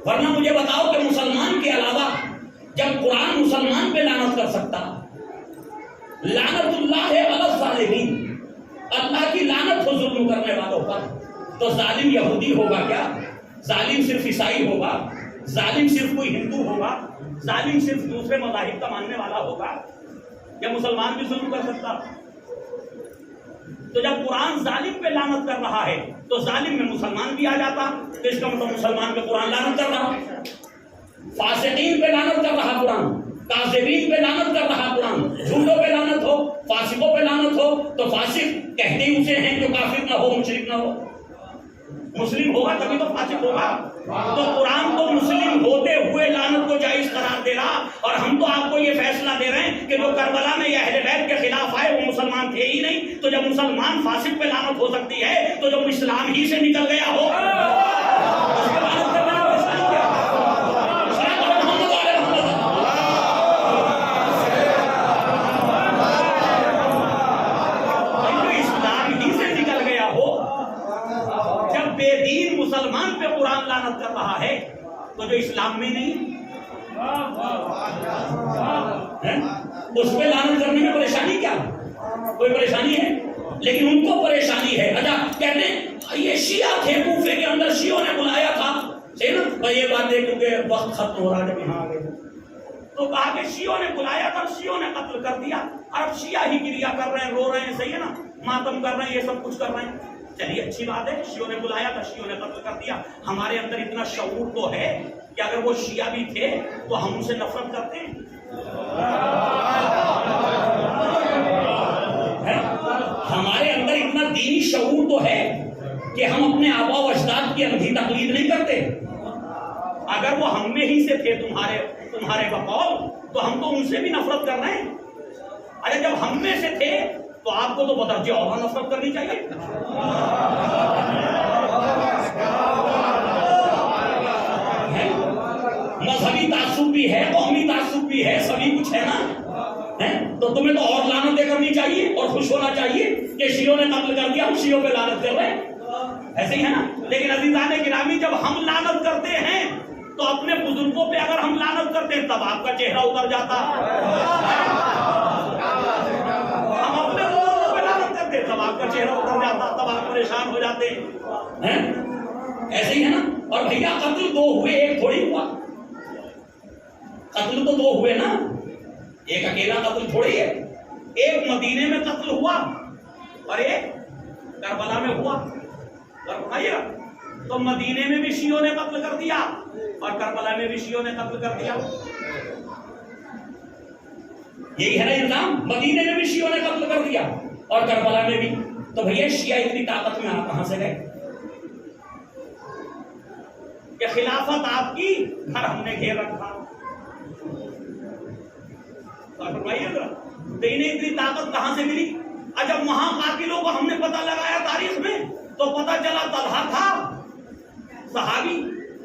ورنہ مجھے بتاؤ کہ مسلمان کے علاوہ جب قرآن مسلمان پہ لعنت کر سکتا، لعنت اللہ علی الظالمین، اللہ کی لعنت ہو ظلم کرنے والوں پر، تو ظالم یہودی ہوگا کیا؟ ظالم صرف عیسائی ہوگا؟ ظالم صرف کوئی ہندو ہوگا؟ ظالم صرف دوسرے مذاہب کا ماننے والا ہوگا؟ یا مسلمان بھی ظلم کر سکتا؟ تو جب قرآن ظالم پہ لعنت کر رہا ہے تو ظالم میں مسلمان بھی آ جاتا، تو اس کا مطلب مسلمان پہ قرآن لعنت کر رہا، فاسقین پہ لعنت کر رہا قرآن، کاذبین پہ لعنت کر رہا قرآن، جھوٹوں پہ لعنت ہو، فاسقوں پہ لعنت ہو، تو فاسق کہتے ہی اسے ہیں جو کافر نہ ہو، مشرک نہ ہو، مسلم ہوگا تبھی تو فاسق ہوگا۔ تو قرآن تو مسلم ہوتے ہوئے لعنت کو جائز قرار دے رہا، اور ہم تو آپ کو یہ فیصلہ دے رہے ہیں کہ جو کربلا میں یہ اہل بیت کے خلاف آئے وہ مسلمان تھے ہی نہیں، تو جب مسلمان فاسق پہ لعنت ہو سکتی ہے تو جب اسلام ہی سے نکل گیا ہو اس پہ لعنت کرنا پریشانی کیا؟ اسلام ہی سے نکل گیا ہو، جب بے دین مسلمان پہ قرآن لعنت کر رہا ہے تو جو اسلام میں نہیں اس پہ لعنت کرنے میں پریشانی کیا؟ کوئی پریشانی ہے؟ لیکن ان کو پریشانی ہے۔ اچھا کہتے ہیں یہ شیعہ تھے کوفے کے اندر، شیعوں نے بلایا تھا، صحیح نا؟ یہ بات ہے کیونکہ وقت ختم ہو رہا ہے، جب یہاں آ گئے تو کہا کہ شیعوں نے بلایا تھا، شیعوں نے قتل کر دیا، اب شیعہ ہی گریا کر رہے ہیں، رو رہے ہیں، صحیح ہے نا، ماتم کر رہے ہیں، یہ سب کچھ کر رہے ہیں۔ چلیے اچھی بات ہے، شیعوں نے بلایا تھا، شیعوں نے قتل کر دیا۔ ہمارے اندر اتنا شعور تو ہے کہ اگر وہ شیعہ بھی تھے تو ہم ان سے نفرت کرتے ہیں؟ ہمارے اندر اتنا دینی شعور تو ہے کہ ہم اپنے آبا و اجداد کی اندھی تقلید نہیں کرتے؟ اگر وہ ہم میں ہی سے تھے تمہارے بقول، تو ہم تو ان سے بھی نفرت کر رہے ہیں۔ ارے جب ہم میں سے تھے تو آپ کو تو بدرجہ اولا نفرت کرنی چاہیے۔ مذہبی تعصب بھی ہے، قومی تعصب بھی ہے، سبھی کچھ ہے نا، تو تمہیں تو اور لعنتیں کرنی چاہیے اور خوش ہونا چاہیے کہ شیعوں نے قتل کر دیا، ہم شیعوں پہ لعنت کر رہے ہیں، ایسے ہی ہے نا۔ لیکن عزیزان گرامی، جب ہم لعنت کرتے ہیں تو اپنے بزرگوں پہ اگر ہم لعنت کرتے ہیں تب آپ کا چہرہ اتر جاتا، ہم اپنے بزرگوں پہ لعنت کرتے تب آپ کا چہرہ اتر جاتا، تب آپ پریشان ہو جاتے ہیں، ایسے ہی ہے نا۔ اور بھیا قتل دو ہوئے، ایک تھوڑی ہوا، قتل تو دو ہوئے نا، ایک اکیلا قتل تھوڑی ہے، ایک مدینے میں قتل ہوا اور ایک کربلا میں ہوا، تو مدینے میں بھی شیعوں نے قتل کر دیا اور کربلا میں بھی شیعوں نے قتل کر دیا، یہی ہے نا الزام، مدینے میں بھی شیعوں نے قتل کر دیا اور کربلا میں بھی۔ تو بھیا شیعہ اتنی طاقت میں آپ کہاں سے گئے کہ خلافت آپ کی گھر ہم نے گھیر رکھا؟ فرمائیے ذرا، تو انہیں اتنی طاقت کہاں سے ملی؟ جب وہاں قاتلوں کو ہم نے پتہ لگایا تاریخ میں تو پتہ چلا طلحہ تھا صحابی،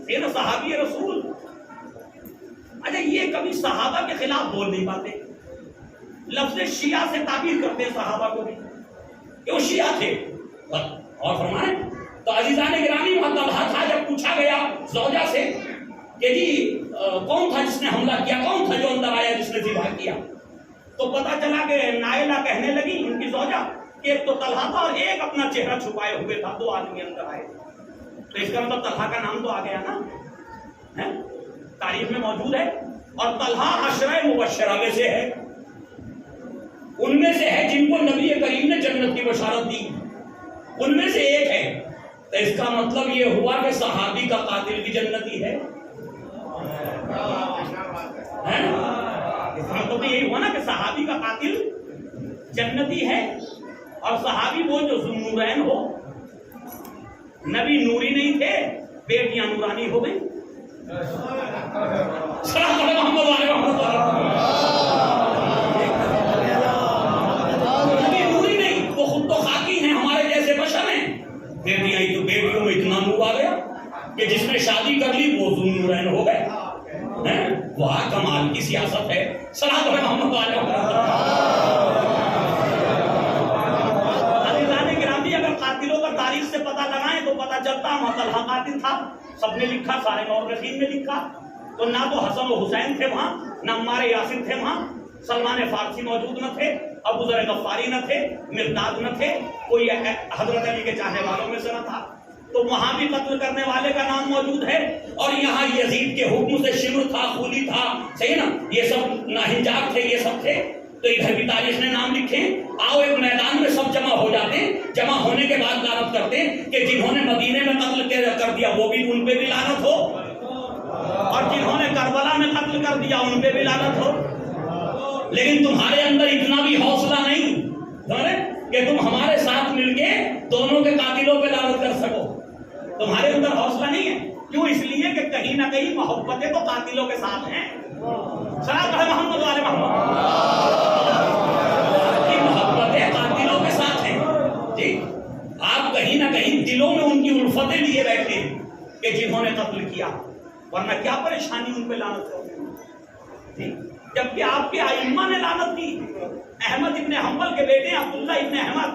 یہ نا صحابی رسول۔ اچھا یہ کبھی صحابہ کے خلاف بول نہیں پاتے، لفظ شیعہ سے تعبیر کرتے ہیں صحابہ کو بھی کہ وہ شیعہ تھے۔ اور فرمائیں تو عزیزان گرامی، وہاں طلحہ تھا، جب پوچھا گیا زوجہ سے کہ جی کون تھا جس نے حملہ کیا، کون تھا جو اندر آیا جس نے ذبح کیا، تو پتا چلا کہ نائلہ کہنے لگی ان کی زوجہ کہ ایک تو طلحہ تھا اور ایک اپنا چہرہ چھپائے ہوئے تھا، دو آدمی اندر آئے۔ تو اس کا مطلب طلحہ کا نام تو آ گیا نا، تاریخ میں موجود ہے، اور طلحہ عشرہ مبشرہ میں سے ہے، ان میں سے ہے جن کو نبی کریم نے جنت کی بشارت دی، ان میں سے ایک ہے۔ تو اس کا مطلب یہ ہوا کہ صحابی کا قاتل بھی جنتی ہے، اس کا مطلب یہی ہوا نا کہ صحابی کا قاتل جنتی ہے، اور صحابی وہ جو ذوالنورین ہو، نبی نوری نہیں تھے، بیٹیاں نورانی ہو گئی۔ نبی نوری نہیں، وہ خود تو خاکی ہیں، ہمارے جیسے بشر ہیں، بیٹیاں ہی تو بیٹیوں میں اتنا نور آ گیا کہ جس نے شادی کر لی وہ ذوالنورین ہو گئے۔ واہ کمال کی سیاست ہے، صلاۃ محمد علیہ وسلم۔ اگر قاتلوں کا تاریخ سے پتہ لگائیں تو پتہ چلتا وہاں طلحہ قاتل تھا، سب نے لکھا، سارے مورخین نے لکھا. تو نہ تو حسن و حسین تھے وہاں، نہ عمار یاسر تھے وہاں، سلمان فارسی موجود نہ تھے، ابو ذر غفاری نہ تھے، مرداد نہ تھے، کوئی حضرت علی کے چاہنے والوں میں سے نہ تھا. تو وہاں بھی قتل کرنے والے کا نام موجود ہے. اور یہاں یزید کے حکم سے شمر تھا، خولی تھا، صحیح نا، یہ سب ناہنجار تھے، یہ سب تھے. تو ادھر بھی تاریخ نے نام لکھے. آؤ ایک میدان میں سب جمع ہو جاتے ہیں، جمع ہونے کے بعد لعنت کرتے ہیں کہ جنہوں نے مدینے میں قتل کر دیا وہ بھی ان پہ بھی لعنت ہو، اور جنہوں نے کربلا میں قتل کر دیا ان پہ بھی لعنت ہو. لیکن تمہارے اندر اتنا بھی حوصلہ نہیں کہ تم ہمارے ساتھ مل کے دونوں کے قاتلوں پہ لعنت کر سکو. تمہارے اندر حوصلہ نہیں ہے. کیوں؟ اس لیے کہ کہیں نہ کہیں محبتیں تو قاتلوں کے ساتھ ہیں. صلاۃ علی محمد والے محمد کی محبتیں قاتلوں کے ساتھ ہیں. جی آپ کہیں نہ کہیں دلوں میں ان کی الفتیں لیے بیٹھے ہیں کہ جنہوں نے قتل کیا، ورنہ کیا پریشانی ان پہ لعنت کرتے ہیں. جبکہ آپ کے ائمہ نے لعنت کی. احمد ابن حنبل کے بیٹے عبداللہ ابن احمد،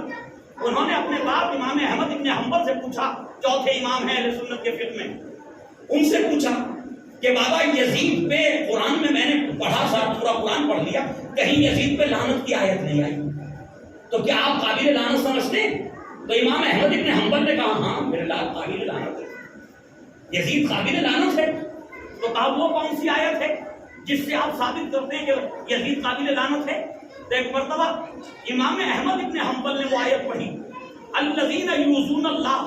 انہوں نے اپنے باپ امام احمد ابن حنبل سے پوچھا، چوتھے امام ہیں اہل سنت کے فقہ میں، ان سے پوچھا کہ بابا یزید پہ قرآن میں نے پڑھا، سارا پورا قرآن پڑھ لیا، کہیں یزید پہ لعنت کی آیت نہیں آئی، تو کیا آپ قابل لعنت سمجھتے ہیں؟ تو امام احمد ابن حنبل نے کہا ہاں میرے لال قابل لعنت ہے، یزید قابل لعنت ہے. تو کہا وہ کون سی آیت ہے جس سے آپ ثابت کرتے ہیں کہ یزید قابل لعنت ہے؟ تو ایک مرتبہ امام احمد ابن حنبل نے وہ آیت پڑھی، الذین یؤذون اللہ،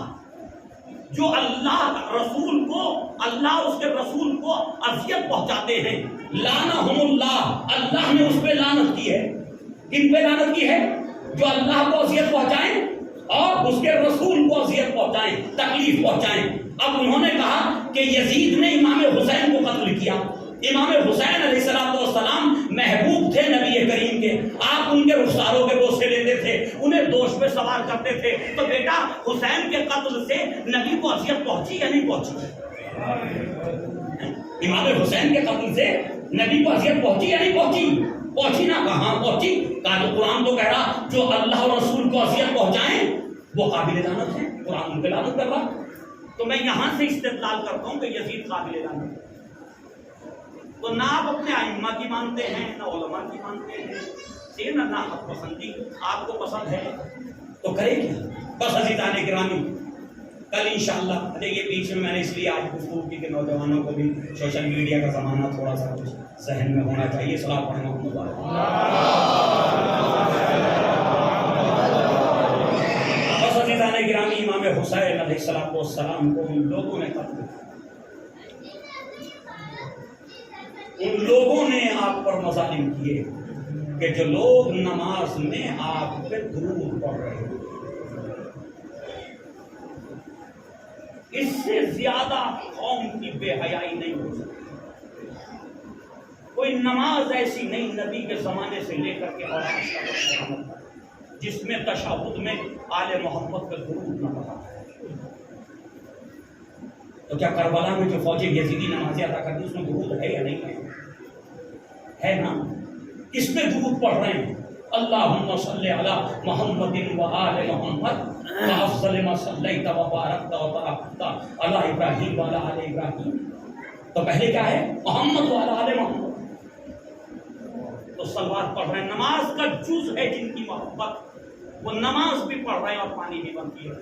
جو اللہ رسول کو، اللہ اس کے رسول کو اذیت پہنچاتے ہیں، لعنہم اللہ، اللہ نے اس پہ لعنت کی ہے. کن پہ لعنت کی ہے؟ جو اللہ کو اذیت پہنچائیں اور اس کے رسول کو اذیت پہنچائیں، تکلیف پہنچائیں. اب انہوں نے کہا کہ یزید نے امام حسین کو قتل کیا. امام حسین علیہ السلام محبوب تھے نبی کریم کے، آپ ان کے رخساروں کے بوسے لیتے تھے، انہیں دوش پہ سوار کرتے تھے. تو بیٹا حسین کے قتل سے نبی کو اذیت پہنچی یا نہیں پہنچی؟ امام حسین کے قتل سے نبی کو اذیت پہنچی یا نہیں پہنچی؟ پہنچی نا. کہاں پہنچی؟ کہا تو قرآن تو کہہ رہا جو اللہ اور رسول کو اذیت پہنچائیں وہ قابل لعنت ہے، قرآن ان پہ لعنت کر رہا. تو میں یہاں سے استدلال کرتا ہوں کہ یزید قابل لعنت ہے. تو نہ آپ اپنے ائمہ کی مانتے ہیں، نہ علماء کی مانتے ہیں، نہ حق پسندی آپ کو پسند ہے تو کرے کیا. بس عزیزان گرامی، کل انشاءاللہ دیکھیے بیچ میں نے اس لیے آج گفتگو کی کہ نوجوانوں کو بھی سوشل میڈیا کا زمانہ تھوڑا سا کچھ ذہن میں ہونا چاہیے. صلاۃ پڑھنا بس عزیزان گرامی، امام حسین علیہ السلام کو ان لوگوں نے قتل کیا، ان لوگوں نے آپ پر مظالم کیے کہ جو لوگ نماز میں آپ پہ درود پڑھ رہے ہیں. اس سے زیادہ قوم کی بے حیائی نہیں ہو سکتی. کوئی نماز ایسی نہیں نبی کے زمانے سے لے کر کے اور آج تک جس میں تشہد میں آل محمد کا درود نہ پڑھا. تو کیا کربلا میں جو فوجی یزیدی نمازیں ادا کرتی اس میں درود ہے یا نہیں ہے نا؟ کس پہ درود پڑھ رہے ہیں؟ اللہم صلی علی محمد و آل محمد وافضل ما صلیت و بارکت و بارکت علی ابراہیم و علی آل ابراہیم. تو پہلے کیا ہے؟ محمد و علی آل محمد. تو صلوات پڑھ رہے ہیں. نماز کا جز ہے جن کی محبت، وہ نماز بھی پڑھ رہے ہیں اور پانی بھی بنتی ہے.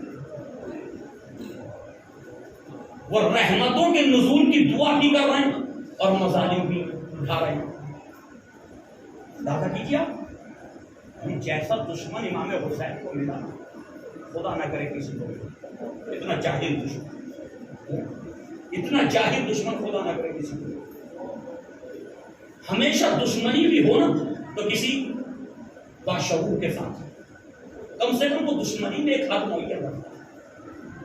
وہ رحمتوں کے نزول کی دعا بھی کر رہے ہیں اور مظالم بھی اٹھا رہے ہیں. دادا کیجیے آپ، جیسا دشمن امام حسین کو ملا، خدا نہ کرے کسی کو اتنا جاہل دشمن، اتنا جاہل دشمن خدا نہ کرے کسی کو. ہمیشہ دشمنی بھی ہو نا تو کسی باشعور کے ساتھ، کم سے کم وہ دشمنی میں ایک حد معین رکھتا ہے،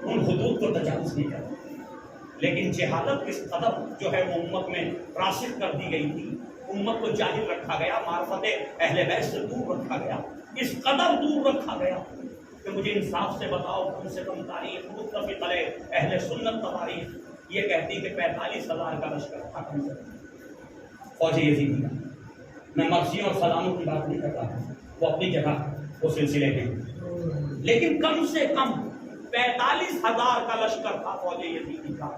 ان حدود کو تجاوز نہیں کرتا. لیکن جہالت اس قدر جو ہے وہ امت میں راسخ کر دی گئی تھی، امت کو جاہل رکھا گیا، معرفت اہل بیت سے دور رکھا گیا، اس قدر دور رکھا گیا کہ مجھے انصاف سے بتاؤ کم سے کم تاریخ متفق علیہ اہل سنت تاریخ یہ کہتی کہ 45,000 کا لشکر تھا کم سے کم فوج یزیدی کا. میں مرضیوں اور سلاموں کی بات نہیں کرتا، وہ اپنی جگہ وہ سلسلے کے، لیکن کم سے کم 45,000 کا لشکر تھا فوج یزیدی کا.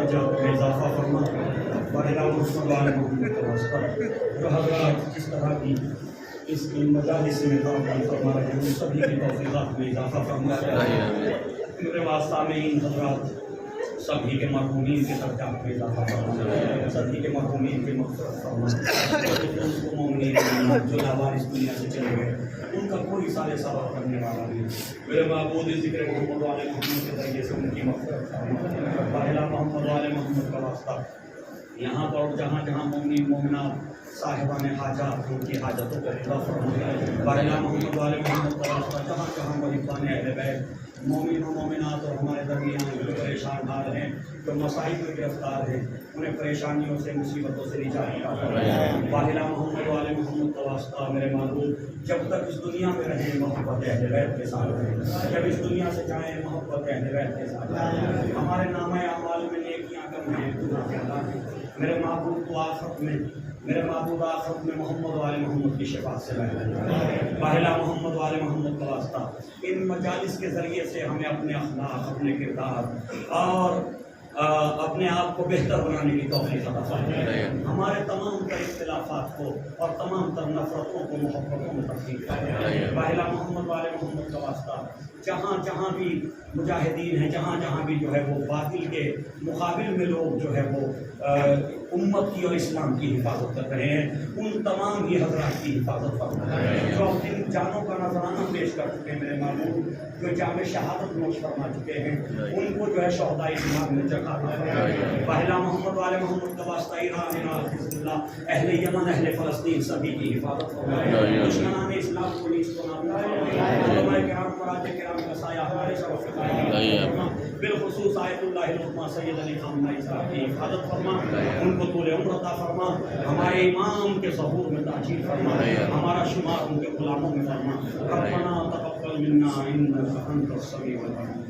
درجات میں اضافہ فرما بارہ محمد جو حضرات جس طرح کی اس کی مجالس میں تعاون فرما رہے ہیں سبھی کی توفیقات میں اضافہ فرما میرے واسطہ میں ان حضرات سبھی کے مرحومین کے درجات میں اضافہ فرما سبھی کے مرحومین کی مغفرت فرما مومنین جو لاوارث دنیا سے چلے گئے ان کا کوئی سارے سبب کرنے والا نہیں میرے معبود ذکر محمد والے محمد کے ذریعے سے ان کی مغفرت فرما باہلا محمد والے محمد کا واسطہ یہاں پر جہاں جہاں مومنین مومنات صاحبان حاجات ان کی حاجتوں کو پورا فرما باہلا محمد والے محمد کا واسطہ جہاں جہاں محبان اہل بیت مومن و مومنات اور ہمارے درمیان جو پریشان حال ہیں جو مسائل میں گرفتار ہیں انہیں پریشانیوں سے مصیبتوں سے نجات عطا فرما باہلا محمد والے محمد کا واسطہ میرے معبود جب تک اس دنیا میں رہیں محبت اہل بیت کے ساتھ رہیں جب اس دنیا سے جائیں محبت اہل بیت کے ساتھ رہیں ہمارے نامہ اعمال میں نیکیاں کم ہیں گناہ زیادہ ہیں میرے معبود کو آخرت میں میرے معبود آخرت میں محمد والے محمد کی شفاعت سے لائے باہلا محمد والے محمد کا واسطہ ان مجالس کے ذریعے سے ہمیں اپنے اخلاق اپنے کردار اور اپنے آپ کو بہتر بنانے کی توفیق عطا فرمائے ہمارے تمام تر اختلافات کو اور تمام تر نفرتوں کو محبتوں میں تبدیل کرے باہلا محمد والے محمد کا واسطہ جہاں جہاں بھی مجاہدین ہیں جہاں جہاں بھی جو ہے وہ باطل کے مقابل میں لوگ جو ہے وہ امت کی اور اسلام کی حفاظت کر رہے ہیں ان تمام ہی حضرات کی حفاظت فرمائے جو اپنی جانوں کا نذرانہ پیش کر چکے ہیں میرے معبود جو جامع شہادت نوش فرما چکے ہیں ان کو جو ہے شہداء اسلام میں جگہ پہلا محمد والے محمد کا واسطہ ایران حزب اللہ اہل یمن اہل فلسطین سبھی کی حفاظت فرمائے دشمنان اسلام کو نیز کو نابود علماء کرام قرآن کرام کا سایہ ہمارے سر فرما بالخصوص آیت اللہ العظمیٰ سید علی خامنہ صاحب کی حفاظت فرما ان کو طول عمر عطا فرما ہمارے امام کے ظہور میں تاجیل فرما ہمارا شمار ان کے غلاموں میں فرما ربنا تقبل منا انک انت السمیع العلیم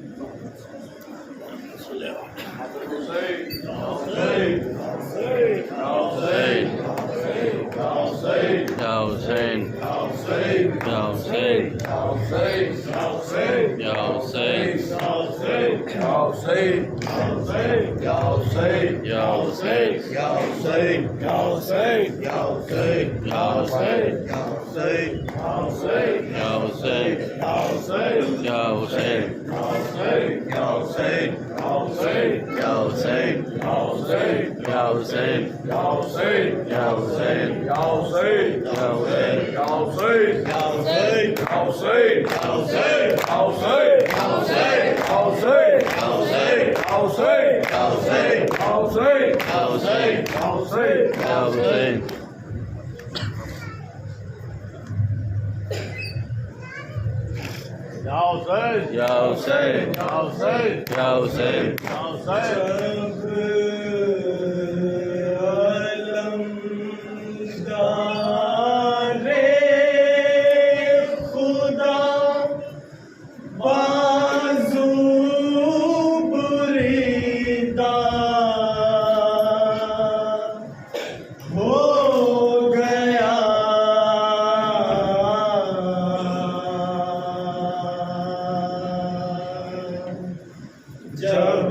جب